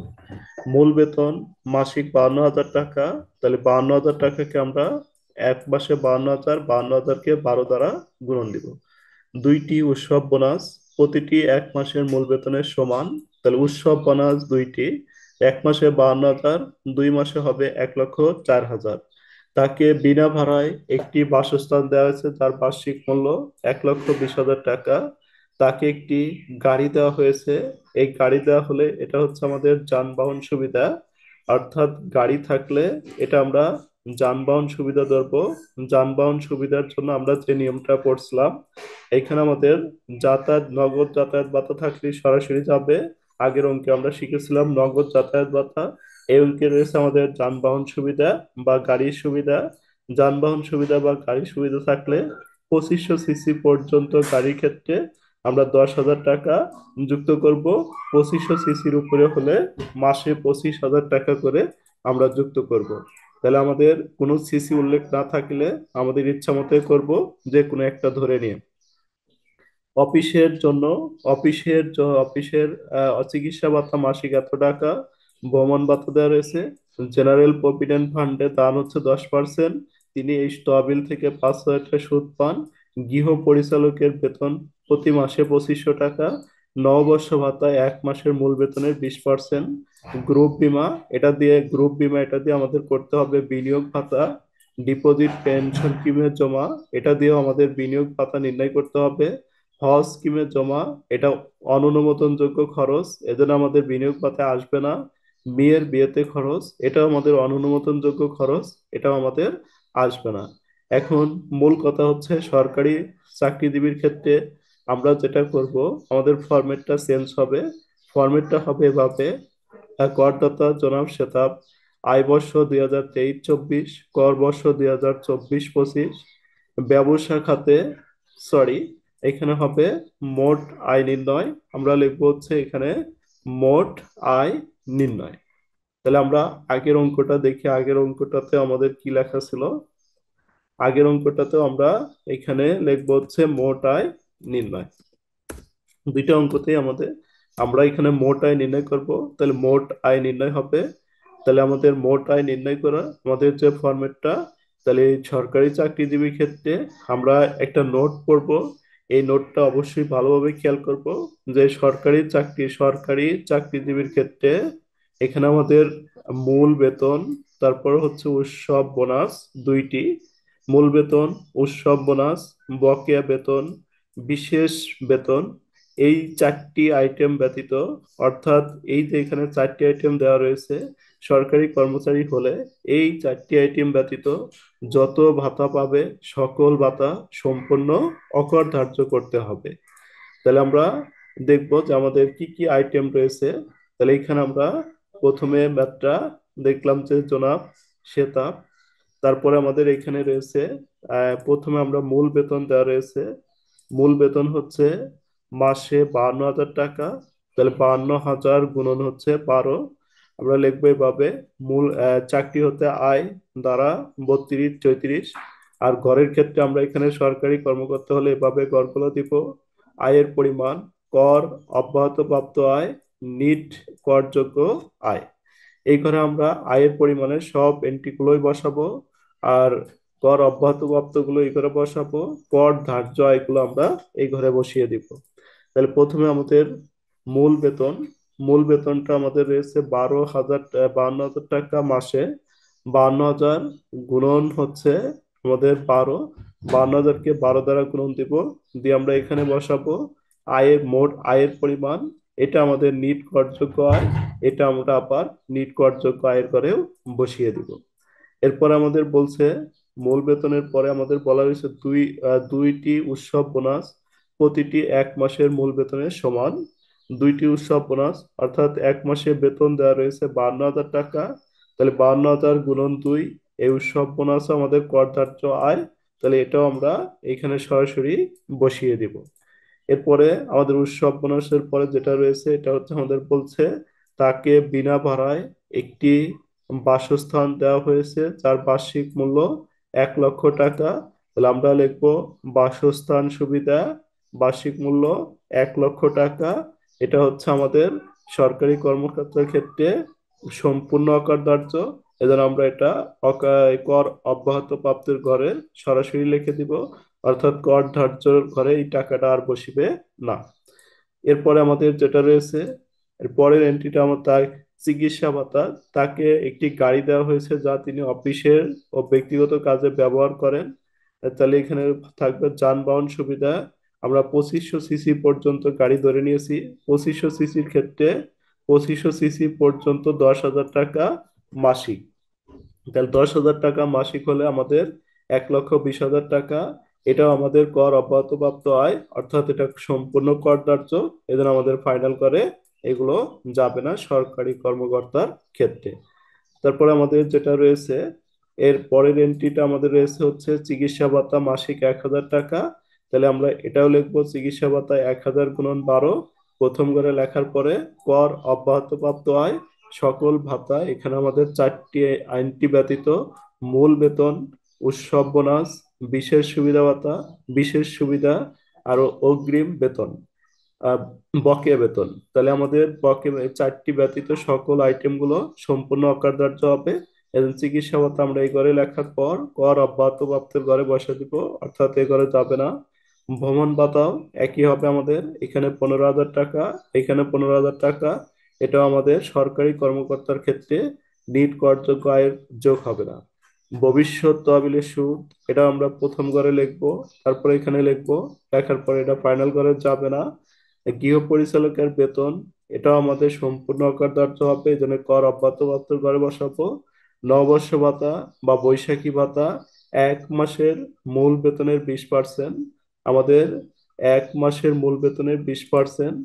মূল বেতন মাসিক 52,000 টাকা। তাহলে 52,000 টাকাকে আমরা এক মাসে 52,000, 52,000-কে 12 দ্বারা গুণন দিব। দুইটি উৎসব বোনাস প্রতিটি এক মাসের মূল বেতনের সমান। তাহলে উৎসব বোনাস দুইটি, এক মাসে 52,000, 2 মাসে হবে 1,04,000। তাকে বিনা ভাড়ায় একটি বাসস্থান দেওয়া হয়েছে যার বার্ষিক মূল্য 1,20,000 টাকা। তাকে একটি গাড়ি দেওয়া হয়েছে, এই গাড়ি দেওয়া হলে এটা হচ্ছে আমাদের যানবাহন সুবিধা, অর্থাৎ গাড়ি থাকলে এটা আমরা যানবাহন সুবিধা ধরবো। যানবাহন সুবিধার জন্য আমরা যে নিয়মটা পড়ছিলাম, এখানে আমাদের যাতায়াত নগদ যাতায়াত ভাতা থাকলে সরাসরি যাবে। আগের অঙ্কে আমরা শিখেছিলাম নগদ যাতায়াত ভাতা, এই অঙ্কে রয়েছে আমাদের যানবাহন সুবিধা বা গাড়ির সুবিধা। যানবাহন সুবিধা বা গাড়ির সুবিধা থাকলে 2500 সিসি পর্যন্ত গাড়ির ক্ষেত্রে আমরা 10,000 টাকা যুক্ত করব। 2500 সিসির উপরে হলে মাসে 25,000 টাকা করে আমরা যুক্ত করব। তাহলে আমাদের কোনো সিসি উল্লেখ না থাকলে আমাদের ইচ্ছা মতোই করব, যে কোনো একটা ধরে নিয়ে। অফিসের জন্য অফিসের চিকিৎসা ভাতা মাসিক এত টাকা, ভ্রমণ ভাতা দেওয়া রয়েছে। জেনারেল প্রভিডেন্ট ফান্ডে দান হচ্ছে 10%, তিনি এই তহবিল থেকে 5,000 টাকা সুদ পান। গৃহ পরিচালকের বেতন প্রতি মাসে 2500 টাকা। নববর্ষ ভাতা এক মাসের মূল বেতনের 20%। গ্রুপ বীমা এটা দিয়ে আমাদের করতে হবে বিনিয়োগ ভাতা। ডিপোজিট পেনশন স্কিমে জমা, এটা দিয়েও আমাদের বিনিয়োগ ভাতা নির্ণয় করতে হবে। হজ স্কিমে জমা, এটা অনুমোদনযোগ্য খরচ, এজন্য আমাদের বিনিয়োগ পাতে আসবে না। মেয়ের বিয়েতে খরচ, এটাও আমাদের অনুমোদনযোগ্য খরচ, এটাও আমাদের আসবে না। এখন মূল কথা হচ্ছে সরকারি চাকরিজীবীর ক্ষেত্রে আমরা যেটা করব, আমাদের ফরম্যাটটা চেঞ্জ হবে। ফরম্যাটটা হবে এভাবে: করদাতা জনাব শেতাব, আয় বর্ষ 2023-24, কর বর্ষ 2024-25। ব্যবসা খাতে, সরি, এখানে হবে মোট আয় নির্ণয়, আমরা লিখবো হচ্ছে এখানে মোট আয় নির্ণয়। তাহলে আমরা আগের অঙ্কটা দেখি, আগের অঙ্কটাতে আমাদের কি লেখা ছিল। আগের অঙ্কটাতেও আমরা এখানে লিখবো হচ্ছে মোট আয় নির্ণয়। দুইটা অঙ্কতেই আমাদের আমরা এখানে মোট আয় নির্ণয় করব। তাহলে মোট আয় নির্ণয় হবে, তাহলে আমাদের মোট আয় নির্ণয় করা আমাদের যে ফরম্যাটটা, তাহলে এই সরকারি চাকরিজীবীর ক্ষেত্রে আমরা একটা নোট পড়ব। এই নোটটা অবশ্যই ভালোভাবে খেয়াল করব যে সরকারি চাকরিজীবীর ক্ষেত্রে এখানে আমাদের মূল বেতন, তারপর হচ্ছে উৎসব বোনাস দুইটি, মূল বেতন, উৎসব বোনাস, বকেয়া বেতন, বিশেষ বেতন, এই চারটি আইটেম ব্যতীত, অর্থাৎ এই যে এখানে চারটি আইটেম দেওয়া রয়েছে, সরকারি কর্মচারী হলে এই চারটি আইটেম ব্যতীত যত ভাতা পাবে সকল ভাতা সম্পূর্ণ অকর ধার্য করতে হবে। তাহলে আমরা দেখবো যে আমাদের কি কি আইটেম রয়েছে। তাহলে এখানে আমরা প্রথমে ম্যাথটা দেখলাম যে জনাব সেতাব। তারপরে আমাদের এখানে রয়েছে প্রথমে আমরা মূল বেতন দেওয়া রয়েছে। মূল বেতন হচ্ছে মাসে 52,000 টাকা। তাহলে 52,000 গুণন হচ্ছে 12। আমরা লিখবো এভাবে, মূল চাকরি হতে আয় দ্বারা 32 34। আর গড়ের ক্ষেত্রে আমরা এখানে সরকারি কর্মকর্তা হলে এভাবে গড়গুলো দিব। আয়ের পরিমাণ, কর অব্যাহতপ্রাপ্ত আয়, নিট করযোগ্য আয়। এই ঘরে আমরা আয়ের পরিমাণের সব এন্ট্রি গুলোই বসাবো, আর কর অব্যাহতপ্রাপ্ত গুলো এই ঘরে বসাবো, কর ধার্য আয়গুলো আমরা এই ঘরে বসিয়ে দিব। তাহলে প্রথমে আমাদের মূল বেতন, মূল বেতনটা আমাদের রয়েছে 52,000 টাকা মাসে। 52,000 গুণন হচ্ছে আমাদের 12। 52,000-কে 12 দ্বারা গুণন দিব, দিয়ে আমরা এখানে বসাবো মোট আয়ের পরিমাণ। এটা আমাদের নিট করযোগ্য আয়, এটা আমরা আবার নিট করযোগ্য আয়ের ঘরেও বসিয়ে দিব। এরপর আমাদের বলছে মূল বেতনের পরে আমাদের বলা হয়েছে দুইটি উৎসব বোনাস প্রতিটি 1 মাসের মূল বেতনের সমান। দুইটি উৎসব বোনাস অর্থাৎ 1 মাসে বেতন দেওয়া রয়েছে 52,000 টাকা। তাহলে 52,000 গুণন 2, এই উৎসব বোনাস আমাদের করধার্য আয়। তাহলে এটাও আমরা এখানে সরাসরি বসিয়ে দিব। এরপরে আমাদের উৎসব বোনাসের পরে যেটা রয়েছে এটা হচ্ছে আমাদের বলছে তাকে বিনা ভাড়ায় একটি বাসস্থান দেওয়া হয়েছে যার বার্ষিক মূল্য 1 লক্ষ টাকা। তাহলে আমরা লিখবো বাসস্থান সুবিধা, বার্ষিক মূল্য 1 লক্ষ টাকা। এটা হচ্ছে আমাদের সরকারি কর্মকর্তার ক্ষেত্রে সম্পূর্ণ অকরদার্য। এজন্য আমরা এটা কর অব্যাহত প্রাপ্তির ঘরে সরাসরি লিখে দিব, অর্থাৎ কর ধার্যর ঘরে এই টাকাটা আর বসিবে না। এরপরে আমাদের যেটা রয়েছে, এর পরের এন্ট্রিটা আমার তার চিকিৎসা ভাতা। তাকে একটি গাড়ি দেওয়া হয়েছে যা তিনি অফিসের ও ব্যক্তিগত কাজে ব্যবহার করেন। তাহলে এখানে থাকবে যানবাহন সুবিধা। আমরা 2500 সিসি পর্যন্ত গাড়ি ধরে নিয়েছি। 2500 সিসির ক্ষেত্রে 2500 সিসি পর্যন্ত 10,000 টাকা মাসিক। তাহলে 10,000 টাকা মাসিক হলে আমাদের 1,20,000 টাকা। এটাও আমাদের কর অব্যাহতপ্রাপ্ত আয়, অর্থাৎ এটা সম্পূর্ণ করদার্য। এজন্য আমাদের ফাইনাল করে এগুলো যাবে না সরকারি কর্মকর্তার ক্ষেত্রে। তারপরে আমাদের যেটা রয়েছে, এর পরের এন্ট্রিটা আমাদের রয়েছে হচ্ছে চিকিৎসা ভাতা মাসিক 1,000 টাকা। তাহলে আমরা এটাও লিখবো চিকিৎসা ভাতা 1,000 গুণন 12। প্রথম করে লেখার পরে কর অব্যাহতপ্রাপ্ত আয়, সকল ভাতা এখানে আমাদের চারটি আইনটি ব্যতীত মূল বেতন, উৎসব বোনাস, বিশেষ সুবিধা ভাতা, বিশেষ সুবিধা, আরো অগ্রিম বেতন, আহ, বকেয়া বেতন। তাহলে আমাদের চারটি ব্যতীত সকল আইটেম গুলো সম্পূর্ণ অকার্যধার্য হবে। এবং চিকিৎসা ভাতা আমরা এই ঘরে লেখার পর কর অব্যাহত প্রাপ্তির ঘরে বসে দিব, অর্থাৎ এই ঘরে যাবে না। ভ্রমণ ভাতাও একই হবে আমাদের, এখানে 15,000 টাকা, এখানে 15,000 টাকা। এটাও আমাদের সরকারি কর্মকর্তার ক্ষেত্রে নিট করযোগ্য আয়ের যোগ হবে না। ভবিষ্যৎ তহবিলের সুদ, এটা আমরা প্রথম ঘরে লিখবো, তারপরে এখানে লিখবো, লেখার পরে এটা ফাইনাল ঘরে যাবে না। গৃহ পরিচালকের বেতন, এটাও আমাদের সম্পূর্ণ অকার্যধার্য হবে, এই জন্য কর অব্যাহত প্রাপ্তির ঘরে বসাবো। নববর্ষ ভাতা বা বৈশাখী ভাতা 1 মাসের মূল বেতনের 20%। আমাদের 1 মাসের মূল বেতনের 20%।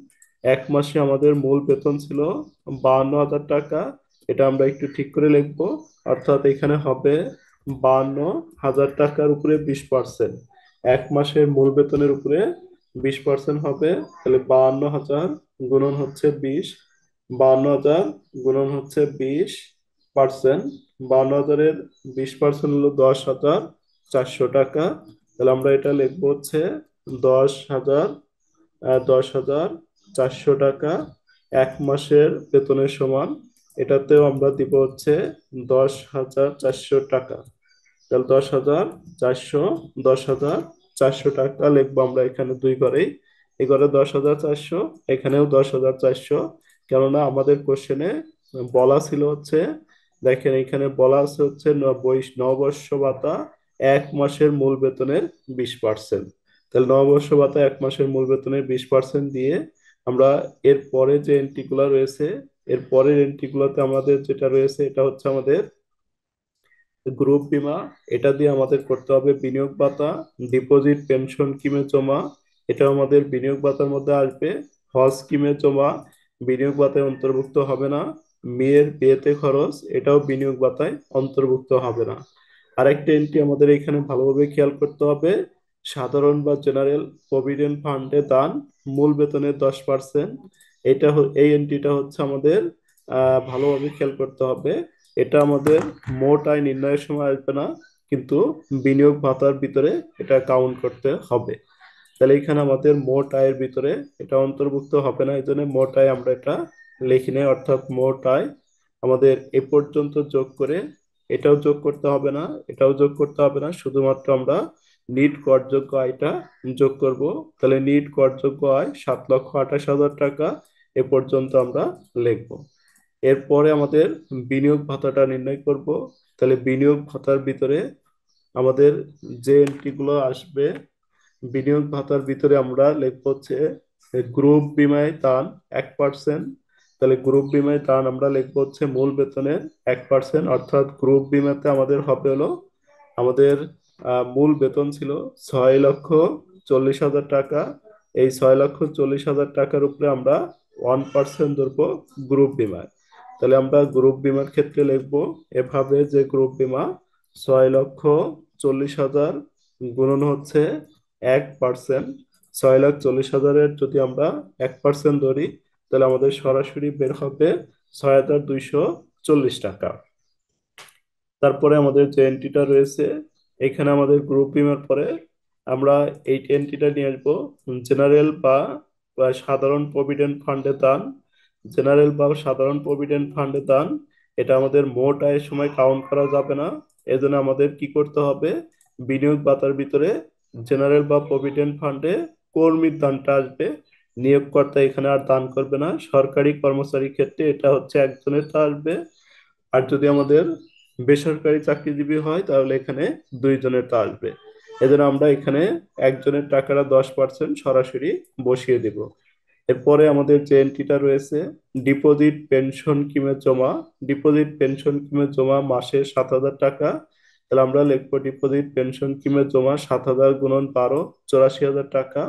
1 মাসে আমাদের মূল বেতন ছিল 52,000 টাকা। এটা আমরা একটু ঠিক করে লিখবো, অর্থাৎ এখানে হবে 52,000 টাকার উপরে 20%। 1 মাসের মূল বেতনের উপরে 20% হবে। তাহলে 52,000 গুণন হচ্ছে 20, 52,000 গুণন হচ্ছে 20%। 52,000-এর 20% হলো 10,400 টাকা। তাহলে আমরা এটা লিখবো হচ্ছে 10,000, 10,400 টাকা 1 মাসের বেতনের সমান। এটাতেও আমরা দিব হচ্ছে 10,400 টাকা। তাহলে 10,400, টাকা লিখবো আমরা এখানে দুই ঘরেই। এই ঘরে 10,400, এখানেও 10,400। কেননা আমাদের কোশ্চেনে বলা ছিল হচ্ছে, দেখেন এখানে বলা আছে হচ্ছে নববর্ষ ভাতা 1 মাসের মূল বেতনের 20%। তাহলে নববর্ষ ভাতা 1 মাসের মূল বেতনের 20% দিয়ে আমরা এর পরে যে এন্ট্রি গুলো রয়েছে, এর পরের এন্ট্রি গুলোতে আমাদের যেটা রয়েছে এটা হচ্ছে আমাদের গ্রুপ বীমা। এটা দিয়ে আমাদের করতে হবে বিনিয়োগ ভাতা, ডিপোজিট পেনশন স্কিমে জমা, এটা আমাদের বিনিয়োগ ভাতার মধ্যে আসবে। হজ স্কিমে জমা বিনিয়োগ ভাতায় অন্তর্ভুক্ত হবে না। মেয়ের বিয়েতে খরচ, এটাও বিনিয়োগ ভাতায় অন্তর্ভুক্ত হবে না। আরেকটা এন্ট্রি আমাদের এখানে ভালোভাবে খেয়াল করতে হবে, সাধারণ বা জেনারেল প্রভিডেন্ট ফান্ডে দান মূল বেতনের 10%। এই এন্ট্রিটা হচ্ছে আমাদের ভালোভাবে খেয়াল করতে হবে। এটা আমাদের মোট আয় নির্ণয়ের সময় আসবে না, কিন্তু বিনিয়োগ ভাতার ভিতরে এটা কাউন্ট করতে হবে। তাহলে এখানে আমাদের মোট আয়ের ভিতরে এটা অন্তর্ভুক্ত হবে না, এই জন্য মোট আয় আমরা এটা লিখি নাই। অর্থাৎ মোট আয় আমাদের এ পর্যন্ত যোগ করে এটাও যোগ করতে হবে না, এটাও যোগ করতে হবে না, শুধুমাত্র আমরা নিট করযোগ্য আয়টা যোগ করব। তাহলে নিট করযোগ্য আয় 7,28,000 টাকা এ পর্যন্ত আমরা লিখবো। এরপরে আমাদের বিনিয়োগ ভাতাটা নির্ণয় করব। তাহলে বিনিয়োগ ভাতার ভিতরে আমাদের যে এন্ট্রি গুলো আসবে, বিনিয়োগ ভাতার ভিতরে আমরা লিখবো হচ্ছে গ্রুপ বিমায় দান 1%। তাহলে গ্রুপ বিমায় দান আমরা লিখবো হচ্ছে মূল বেতনের 1%। অর্থাৎ গ্রুপ বিমাতে আমাদের হবে হলো, আমাদের মূল বেতন ছিল 6,40,000 টাকা। এই 6,40,000 টাকার উপরে আমরা 1% ধরবো গ্রুপ বিমায়। তাহলে আমরা গ্রুপ বিমার ক্ষেত্রে লিখবো এভাবে যে গ্রুপ বিমা 6,40,000 গুণন হচ্ছে 1%। 6,40,000-এর যদি আমরা 1% ধরি, তাহলে আমাদের সরাসরি বের হবে 6,240 টাকা। তারপরে আমাদের যে এন্ট্রিটা রয়েছে, এখানে আমাদের গ্রুপ বিমার পরে আমরা এই এন্ট্রিটা নিয়ে আসবো জেনারেল বা সাধারণ প্রভিডেন্ট ফান্ডে দান। জেনারেল বা সাধারণ প্রভিডেন্ট ফান্ডে দান, এটা আমাদের মোট আয়ের সময় কাউন্ট করা যাবে না। এজন্য আমাদের কি করতে হবে, বিনিয়োগ ভাতার ভিতরে জেনারেল বা প্রভিডেন্ট ফান্ডে কর্মীর দানটা আসবে। নিয়োগকর্তা এখানে আর দান করবে না, সরকারি কর্মচারীর ক্ষেত্রে এটা হচ্ছে একজনের তা আসবে। আর যদি আমাদের বেসরকারি চাকরিজীবী হয় তাহলে এখানে দুইজনের তা আসবে। এজন্য আমরা এখানে একজনের টাকাটা 10% সরাসরি বসিয়ে দিব। এরপরে আমাদের যে এন্ট্রিটা রয়েছে ডিপোজিট পেনশন স্কিমে জমা, ডিপোজিট পেনশন স্কিমে জমা মাসে 7,000 টাকা। তাহলে আমরা লিখবো ডিপোজিট পেনশন স্কিমে জমা 7,000 গুণন 12, 84,000 টাকা।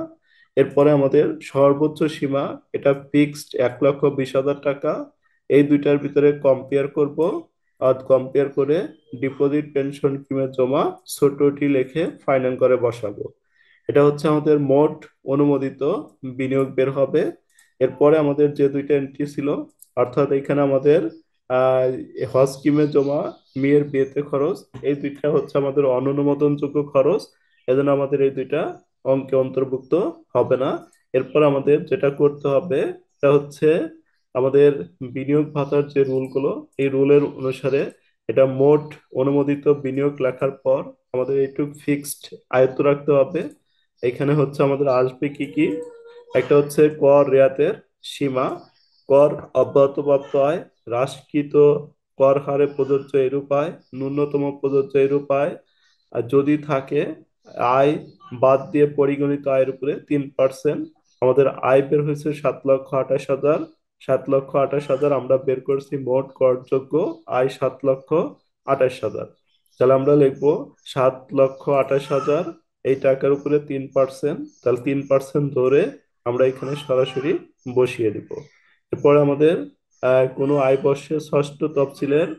এরপরে আমাদের সর্বোচ্চ সীমা, এটা ফিক্সড 1,20,000 টাকা। এই দুইটার ভিতরে কম্পেয়ার করব, আর কম্পেয়ার করে ডিপোজিট পেনশন স্কিমে জমা ছোটটি লিখে ফাইনাল করে বসাবো। এটা হচ্ছে আমাদের মোট অনুমোদিত বিনিয়োগ বের হবে। এরপরে আমাদের যে দুইটা এন্ট্রি ছিল, অর্থাৎ এখানে আমাদের আহ হজ স্কিমে জমা, মেয়ের বিয়েতে খরচ, এই দুইটা হচ্ছে আমাদের অনুমোদনযোগ্য খরচ। এজন্য আমাদের এই দুইটা অঙ্কে অন্তর্ভুক্ত হবে না। এরপর আমাদের যেটা করতে হবে এটা হচ্ছে আমাদের বিনিয়োগ ভাতার যে রুলগুলো, এই রুলের অনুসারে এটা মোট অনুমোদিত বিনিয়োগ লেখার পর আমাদের এইটুকু ফিক্সড আয়ত্ত রাখতে হবে। এখানে হচ্ছে আমাদের আসবে কি কি, একটা হচ্ছে কর রেয়াতের সীমা, কর অব্যাহতপ্রাপ্ত আয়, হ্রাসকৃত কর হারে প্রযোজ্য এরূপ আয়, ন্যূনতম প্রযোজ্য এরূপ আয়, আর যদি থাকে আয় বাদ দিয়ে পরিগণিত আয়ের উপরে 3%। আমাদের আয় বের হয়েছে 7,28,000। 7,28,000 আমরা বের করছি মোট করযোগ্য আয় 7,28,000। তাহলে আমরা লিখবো 7,28,000 এই টাকার উপরে 3%, তাহলে 3% ধরে আমরা এখানে সরাসরি বসিয়ে দিব। এরপর আমাদের কোনো আয় বর্ষের ষষ্ঠ তফসিলের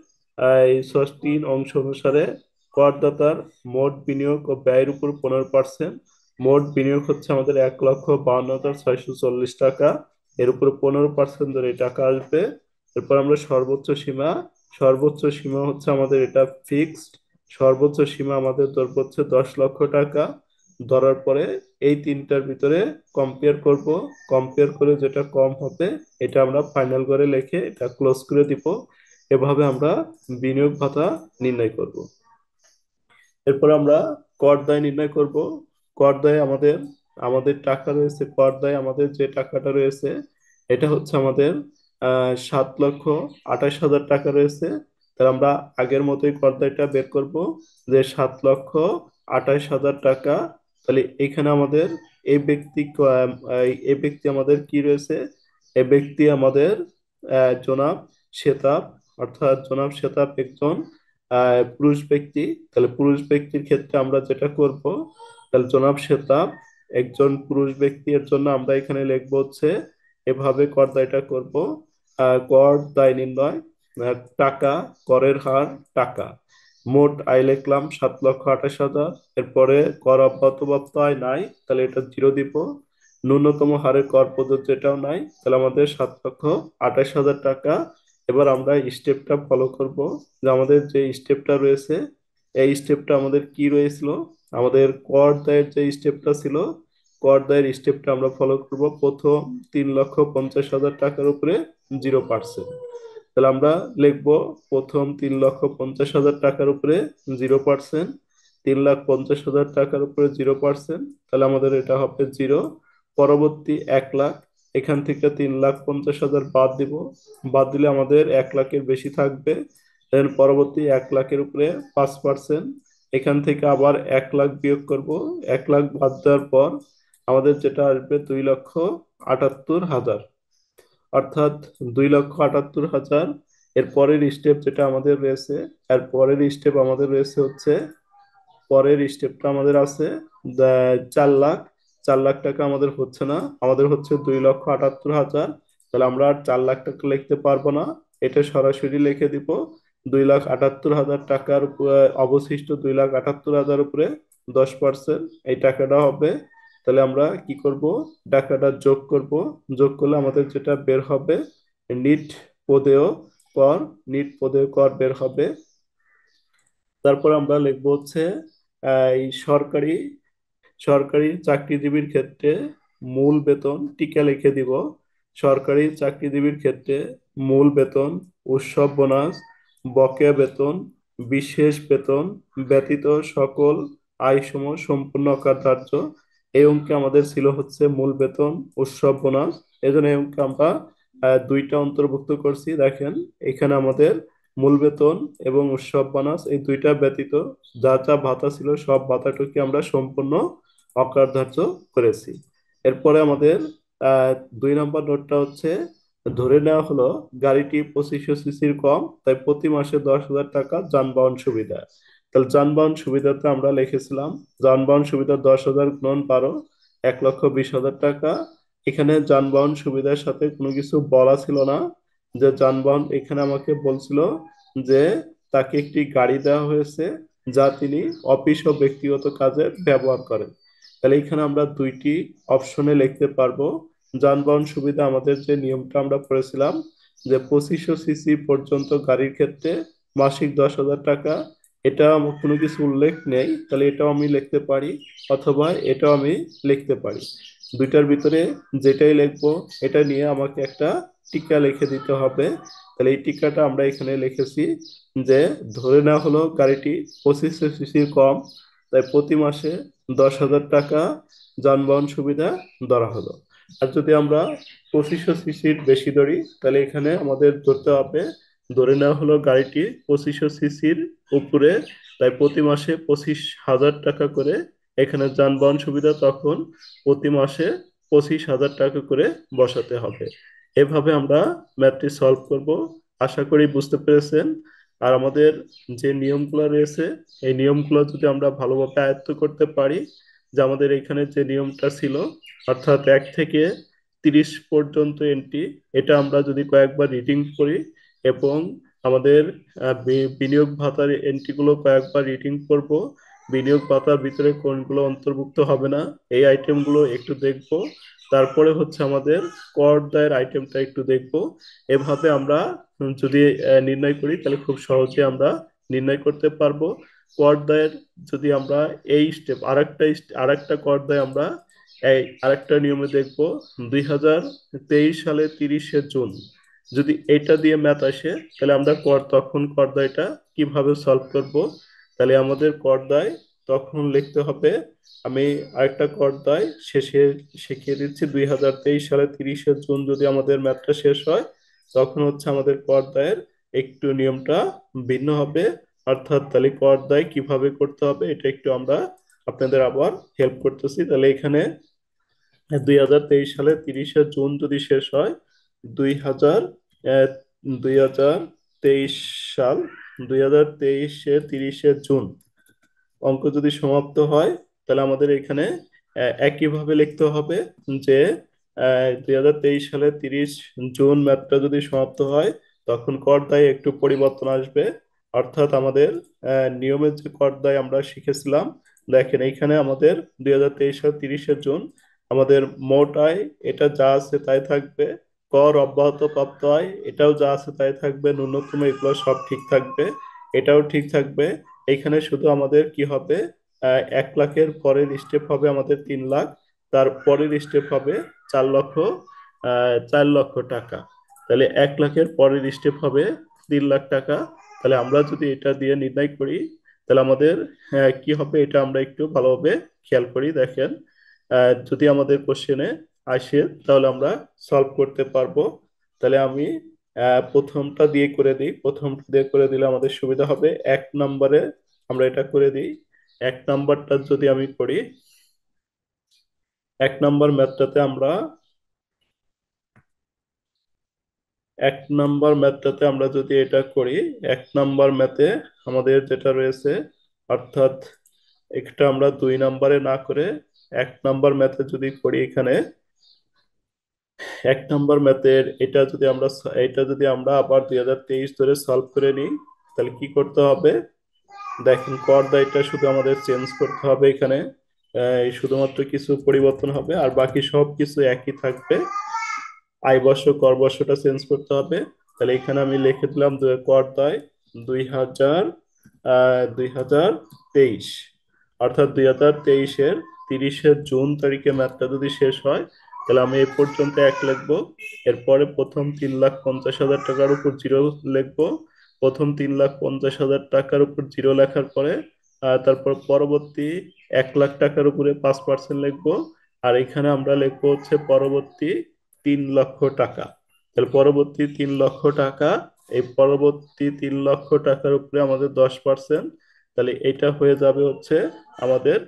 এই 3 অংশ অনুসারে করদাতার মোট বিনিয়োগ ও ব্যয়ের উপর 15%। মোট বিনিয়োগ হচ্ছে আমাদের 1,52,640 টাকা, এর উপর 15% ধরে এই টাকা আসবে। এরপর আমরা সর্বোচ্চ সীমা হচ্ছে আমাদের এটা ফিক্সড। সর্বোচ্চ সীমা আমাদের ধরবো হচ্ছে 10 লক্ষ টাকা। ধরার পরে এই তিনটার ভিতরে কম্পেয়ার করব, কম্পেয়ার করে যেটা কম হবে এটা আমরা ফাইনাল করে লিখে এটা ক্লোজ করে দিব। এভাবে আমরা বিনিয়োগ ভাতা নির্ণয় করব। এরপর আমরা কর দায় নির্ণয় করব। কর দায় আমাদের আমাদের টাকা রয়েছে, কর দায় আমাদের যে টাকাটা রয়েছে এটা হচ্ছে আমাদের 7,28,000 টাকা রয়েছে। তাহলে আমরা আগের মতোই কর দায়টা বের করব, যে 7,28,000 টাকা। তাহলে এখানে আমাদের এই ব্যক্তি এই ব্যক্তি আমাদের কি রয়েছে, এই ব্যক্তি আমাদের জনাব শেতাব, অর্থাৎ জনাব শেতাব একজন পুরুষ ব্যক্তি। তাহলে পুরুষ ব্যক্তির ক্ষেত্রে আমরা যেটা করব, তাহলে জনাব শেতাব একজন পুরুষ ব্যক্তি, এর জন্য আমরা এখানে লিখবো হচ্ছে এভাবে কর দায়টা করব। কর দায় নির্ণয়, টাকা, করের হার টাকা, মোট আয় লিখলাম 7,28,000। এরপরে কর অব্যাহত আয় নাই, তাহলে এটা 0 দিব। ন্যূনতম হারে কর প্রযোজ্য, এটাও নাই, তাহলে আমাদের 7,28,000 টাকা। এবার আমরা স্টেপটা ফলো করব, যে আমাদের যে স্টেপটা রয়েছে এই স্টেপটা আমাদের কি রয়েছিল, আমাদের কর দায়ের যে স্টেপটা ছিল, কর দায়ের স্টেপটা আমরা ফলো করব। প্রথম 3,50,000 টাকার উপরে 0%। তাহলে আমরা লিখবো প্রথম 3,50,000 টাকার উপরে 0%, 3,50,000 টাকার উপরে 0%, তাহলে আমাদের এটা হবে 0। পরবর্তী 1,00,000, এখান থেকে 3,50,000 বাদ দিব, বাদ দিলে আমাদের 1,00,000-এর বেশি থাকবে। দেন পরবর্তী 1,00,000-এর উপরে 5%, এখান থেকে আবার 1,00,000 বিয়োগ করব, 1,00,000 বাদ দেওয়ার পর আমাদের যেটা আসবে 2,78,000, অর্থাৎ 2,78,000। এর পরের স্টেপ যেটা আমাদের রয়েছে, এর পরের স্টেপ আমাদের রয়েছে হচ্ছে, পরের স্টেপটা আমাদের আছে 4,00,000। 4,00,000 টাকা আমাদের হচ্ছে না, আমাদের হচ্ছে 2,78,000। তাহলে আমরা আর 4,00,000 টাকা লিখতে পারবো না, এটা সরাসরি লিখে দিব 2,78,000 টাকার অবশিষ্ট 2,78,000 উপরে 10%, এই টাকাটা হবে। তাহলে আমরা কি করব, টাকাটা যোগ করব, যোগ করলে আমাদের যেটা বের হবে নিট পদেয় কর, নিট পদেয় কর বের হবে। তারপর আমরা লিখবো হচ্ছে এই সরকারি সরকারি চাকরিজীবীর ক্ষেত্রে মূল বেতন, টিকা লিখে দিব। সরকারি চাকরিজীবীর ক্ষেত্রে মূল বেতন, উৎসব বোনাস, বকেয়া বেতন, বিশেষ বেতন ব্যতীত সকল আয়সমূহ সম্পূর্ণ অকার্যধার্য। এই অঙ্কে আমাদের ছিল হচ্ছে মূল বেতন, উৎসব বোনাস। এই জন্য এই অঙ্কে আমরা দুইটা অন্তর্ভুক্ত করছি। দেখেন এখানে আমাদের মূল বেতন এবং উৎসব বোনাস এই দুইটা ব্যতীত যা যা ভাতা ছিল সব ভাতাটুকু আমরা সম্পূর্ণ অকার্যধার্য করেছি। এরপরে আমাদের আহ 2 নম্বর নোটটা হচ্ছে, ধরে নেওয়া হলো গাড়িটি 2,500 সিসির কম, তাই প্রতি মাসে 10,000 টাকা যানবাহন সুবিধা। তাহলে যানবাহন সুবিধাতে আমরা লিখেছিলাম যানবাহন সুবিধা 10,000 গুণন 12, 1,20,000 টাকা। এখানে যানবাহন সুবিধার সাথে কোনো কিছু বলা ছিল না, যে যানবাহন এখানে আমাকে বলছিল যে তাকে একটি গাড়ি দেওয়া হয়েছে যা তিনি অফিস ও ব্যক্তিগত কাজে ব্যবহার করেন। তাহলে এখানে আমরা দুইটি অপশনে লিখতে পারবো। যানবাহন সুবিধা আমাদের যে নিয়মটা আমরা পড়েছিলাম, যে 2,500 সিসি পর্যন্ত গাড়ির ক্ষেত্রে মাসিক 10,000 টাকা, এটা আমার কোনো কিছু উল্লেখ নেই, তাহলে এটাও আমি লিখতে পারি, অথবা এটাও আমি লিখতে পারি। দুইটার ভিতরে যেটাই লিখবো এটা নিয়ে আমাকে একটা টিকা লিখে দিতে হবে। তাহলে এই টিকাটা আমরা এখানে লিখেছি, যে ধরে নেওয়া হলো গাড়িটি 2,500 সিসির কম, তাই প্রতি মাসে 10,000 টাকা যানবাহন সুবিধা ধরা হলো। আর যদি আমরা 2,500 সিসির বেশি ধরি, তাহলে এখানে আমাদের ধরতে হবে, ধরে নেওয়া হলো গাড়িটি 2,500 সিসির উপরে, তাই প্রতি মাসে 25,000 টাকা করে এখানে যানবাহন সুবিধা, তখন প্রতি মাসে 25,000 টাকা করে বসাতে হবে। এভাবে আমরা ম্যাথটি সলভ করব। আশা করি বুঝতে পেরেছেন। আর আমাদের যে নিয়মগুলো রয়েছে এই নিয়মগুলো যদি আমরা ভালোভাবে আয়ত্ত করতে পারি, যে আমাদের এখানে যে নিয়মটা ছিল, অর্থাৎ 1 থেকে 30 পর্যন্ত এন্ট্রি, এটা আমরা যদি কয়েকবার রিডিং করি এবং আমাদের বিনিয়োগ ভাতার এন্ট্রিগুলো কয়েকবার রিডিং করব, বিনিয়োগ ভাতার ভিতরে কোনগুলো অন্তর্ভুক্ত হবে না এই আইটেমগুলো একটু দেখব, তারপরে হচ্ছে আমাদের কর দায়ের আইটেমটা একটু দেখব। এভাবে আমরা যদি নির্ণয় করি তাহলে খুব সহজে আমরা নির্ণয় করতে পারবো কর দায়ের। যদি আমরা এই স্টেপ আরেকটা কর দায় আমরা এই আরেকটা নিয়মে দেখবো, 2023 সালে 30শে জুন যদি এটা দিয়ে ম্যাথ আসে, তাহলে আমরা তখন কর দায়টা কিভাবে সলভ করব। তাহলে আমাদের কর দায় তখন লিখতে হবে, আমি আরেকটা পর্দায় শেষে শিখিয়ে দিচ্ছি, 2023 সালে 30শে জুন যদি আমাদের ম্যাথটা শেষ হয়, তখন হচ্ছে আমাদের পর্দায়ের একটু নিয়মটা ভিন্ন হবে। অর্থাৎ তাহলে পর্দায় কিভাবে করতে হবে এটা একটু আমরা আপনাদের আবার হেল্প করতেছি। তাহলে এখানে 2023 সালে 30শে জুন যদি শেষ হয়, 2000 আহ, 2023 সাল, 2023-এ 30শে জুন অঙ্ক যদি সমাপ্ত হয়, তাহলে আমাদের এখানে একইভাবে লিখতে হবে যে 2023 সালে 30 জুন ম্যাথটা যদি সমাপ্ত হয়, তখন কর দায়ে একটু পরিবর্তন আসবে। অর্থাৎ আমাদের নিয়মের যে কর দায় আমরা শিখেছিলাম, দেখেন এইখানে আমাদের 2023 সাল 30শে জুন আমাদের মোট আয় এটা যা আছে তাই থাকবে, কর অব্যাহত প্রাপ্ত আয় এটাও যা আছে তাই থাকবে, ন্যূনতম এগুলো সব ঠিক থাকবে, এটাও ঠিক থাকবে। এখানে শুধু আমাদের কি হবে, 1 লাখের পরের স্টেপ হবে আমাদের 3 লাখ, তার পরের স্টেপ হবে 4 লক্ষ, 4 লক্ষ টাকা। তাহলে 1 লাখের পরের স্টেপ হবে 3 লাখ টাকা। তাহলে আমরা যদি এটা দিয়ে নির্ণয় করি, তাহলে আমাদের কি হবে এটা আমরা একটু ভালোভাবে খেয়াল করি। দেখেন, যদি আমাদের কোশ্চেনে আসে তাহলে আমরা সলভ করতে পারবো। তাহলে আমি প্রথমটা দিয়ে করে দিই, প্রথমটা দিয়ে করে দিলে আমাদের সুবিধা হবে। 1 নম্বরে আমরা এটা করে দিই। 1 নম্বরটা যদি আমি করি, 1 নম্বর ম্যাথটাতে আমরা 1 নম্বর ম্যাথটাতে যদি এটা করি, 1 নম্বর ম্যাথে আমাদের যেটা রয়েছে, অর্থাৎ একটা আমরা 2 নম্বরে না করে 1 নম্বর ম্যাথে যদি করি, এখানে 1 নম্বর ম্যাথের এটা যদি আমরা আবার 2023 ধরে সলভ করে নিই, তাহলে কি করতে হবে, দেখেন পর্দাটা শুধু আমাদের চেঞ্জ করতে হবে এখানে। এই শুধুমাত্র কিছু পরিবর্তন হবে, আর বাকি সব কিছু একই থাকবে। আয় বর্ষ কর বর্ষটা চেঞ্জ করতে হবে। তাহলে এখানে আমি লিখে দিলাম পর্দায় 2023, অর্থাৎ 2023-এর 30শে জুন তারিখে ম্যাথটা যদি শেষ হয়, তাহলে আমি এই পর্যন্ত 1 লিখবো। এরপরে প্রথম 3,50,000 টাকার উপর জিরো লিখবো। প্রথম 3,50,000 টাকার উপর জিরো লেখার পরে তারপর পরবর্তী 1 লাখ টাকার উপরে 5% লিখবো। আর এখানে আমরা লিখবো হচ্ছে পরবর্তী 3 লক্ষ টাকা। তাহলে পরবর্তী 3 লক্ষ টাকা, এই পরবর্তী 3 লক্ষ টাকার উপরে আমাদের 10%, তাহলে এটা হয়ে যাবে হচ্ছে আমাদের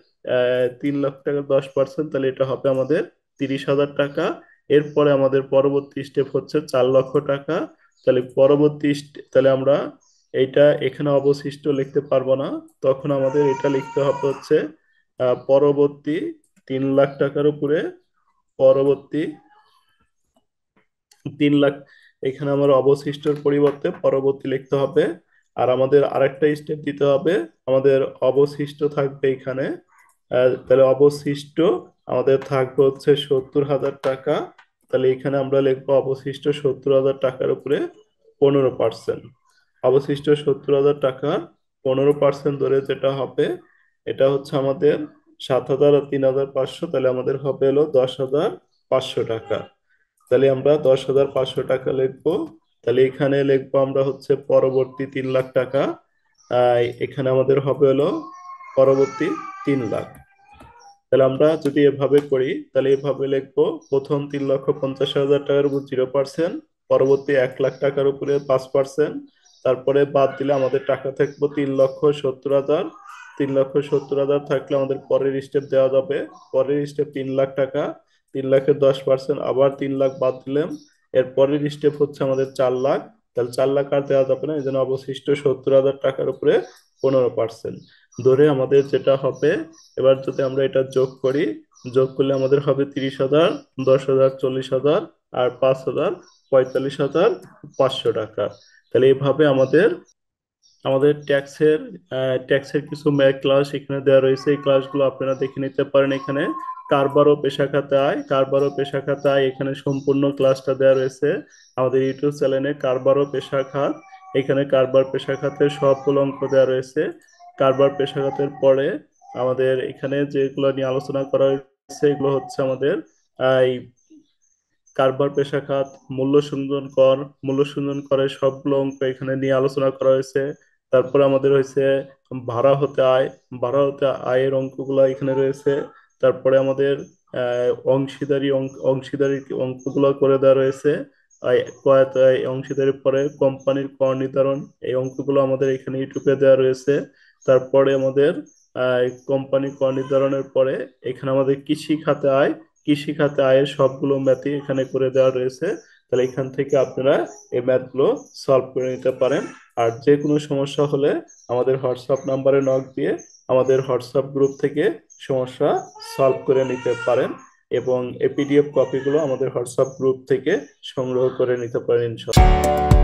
3 লক্ষ টাকার 10%, তাহলে এটা হবে আমাদের 30,000 টাকা। এরপরে আমাদের পরবর্তী স্টেপ হচ্ছে 4 লক্ষ টাকা। তাহলে তাহলে আমরা এইটা এখানে অবশিষ্ট লিখতে পারবো না, তখন আমাদের এটা লিখতে হবে হচ্ছে পরবর্তী 3 লাখ টাকার উপরে পরবর্তী 3 লাখ, এখানে আমার অবশিষ্টর পরিবর্তে পরবর্তী লিখতে হবে। আর আমাদের আরেকটা স্টেপ দিতে হবে, আমাদের অবশিষ্ট থাকবে এখানে, তাহলে অবশিষ্ট আমাদের থাকবে হচ্ছে 70,000 টাকা। তাহলে এখানে আমরা লিখবো অবশিষ্ট 70,000 টাকার উপরে 15%। অবশিষ্ট 70,000 টাকা 15% ধরে যেটা হবে, এটা হচ্ছে আমাদের 7,000 আর 3,500, তাহলে আমাদের হবে হলো 10,500 টাকা। তাহলে আমরা 10,500 টাকা লিখবো। তাহলে এখানে লিখবো আমরা হচ্ছে পরবর্তী 3 লাখ টাকা, এখানে আমাদের হবে হলো পরবর্তী 3 লাখ। তাহলে আমরা যদি এভাবে করি, তাহলে এভাবে লিখবো, প্রথম 3,50,000 টাকার উপর 0%, পরবর্তী 1 লাখ টাকার উপরে 5%, তারপরে বাদ দিলে আমাদের টাকা থাকবো 3,70,000। 3,70,000 থাকলে আমাদের পরের স্টেপ দেওয়া যাবে। পরের স্টেপ 3 লাখ টাকা, 3 লাখের 10%, আবার 3 লাখ বাদ দিলাম। এর পরের স্টেপ হচ্ছে আমাদের 4 লাখ। তাহলে 4 লাখ আর দেওয়া যাবে না, এই জন্য অবশিষ্ট 70,000 টাকার উপরে 15% ধরে আমাদের যেটা হবে। এবার যদি আমরা এটা যোগ করি, যোগ করলে আমাদের হবে 30,000, 10,000, 40,000, আর 5,000, 45,500 টাকা। তাহলে এইভাবে আমাদের আমাদের ট্যাক্সের কিছু ক্লাস এখানে দেওয়া রয়েছে, এই ক্লাসগুলো আপনারা দেখে নিতে পারেন। এখানে কারবার ও পেশা খাতে আয়, কারবার ও পেশা খাতে আয়, এখানে সম্পূর্ণ ক্লাসটা দেওয়া রয়েছে আমাদের ইউটিউব চ্যানেলে, কারবার ও পেশা খাত। এখানে কারবার পেশা খাতের সবগুলো অঙ্ক দেওয়া রয়েছে। কারবার পেশা খাতের পরে আমাদের এখানে যেগুলো নিয়ে আলোচনা করা হয়েছে, এগুলো হচ্ছে আমাদের এই কারবার পেশা খাত, মূল্য সংযোজন কর, মূল্য সংযোজন করের সবগুলো অঙ্ক এখানে নিয়ে আলোচনা করা হয়েছে। তারপরে আমাদের হয়েছে ভাড়া হতে আয়, ভাড়া হতে আয়ের অঙ্কগুলো এখানে রয়েছে। তারপরে আমাদের অংশীদারি অঙ্কগুলো করে দেওয়া রয়েছে। অংশীদারির পরে কোম্পানির কর নির্ধারণ, এই অঙ্কগুলো আমাদের এখানে ইউটিউবে দেওয়া রয়েছে। তারপরে আমাদের কোম্পানি কর নির্ধারণের পরে এখানে আমাদের কৃষি খাতে আয়, কৃষি খাতে আয়ের সবগুলো ম্যাথই এখানে করে দেওয়া রয়েছে। তাহলে এখান থেকে আপনারা এই ম্যাথগুলো সলভ করে নিতে পারেন। আর যে কোনো সমস্যা হলে আমাদের হোয়াটসঅ্যাপ নাম্বারে নক দিয়ে আমাদের হোয়াটসঅ্যাপ গ্রুপ থেকে সমস্যা সলভ করে নিতে পারেন, এবং এই পিডিএফ কপিগুলো আমাদের হোয়াটসঅ্যাপ গ্রুপ থেকে সংগ্রহ করে নিতে পারেন ইনশাআল্লাহ।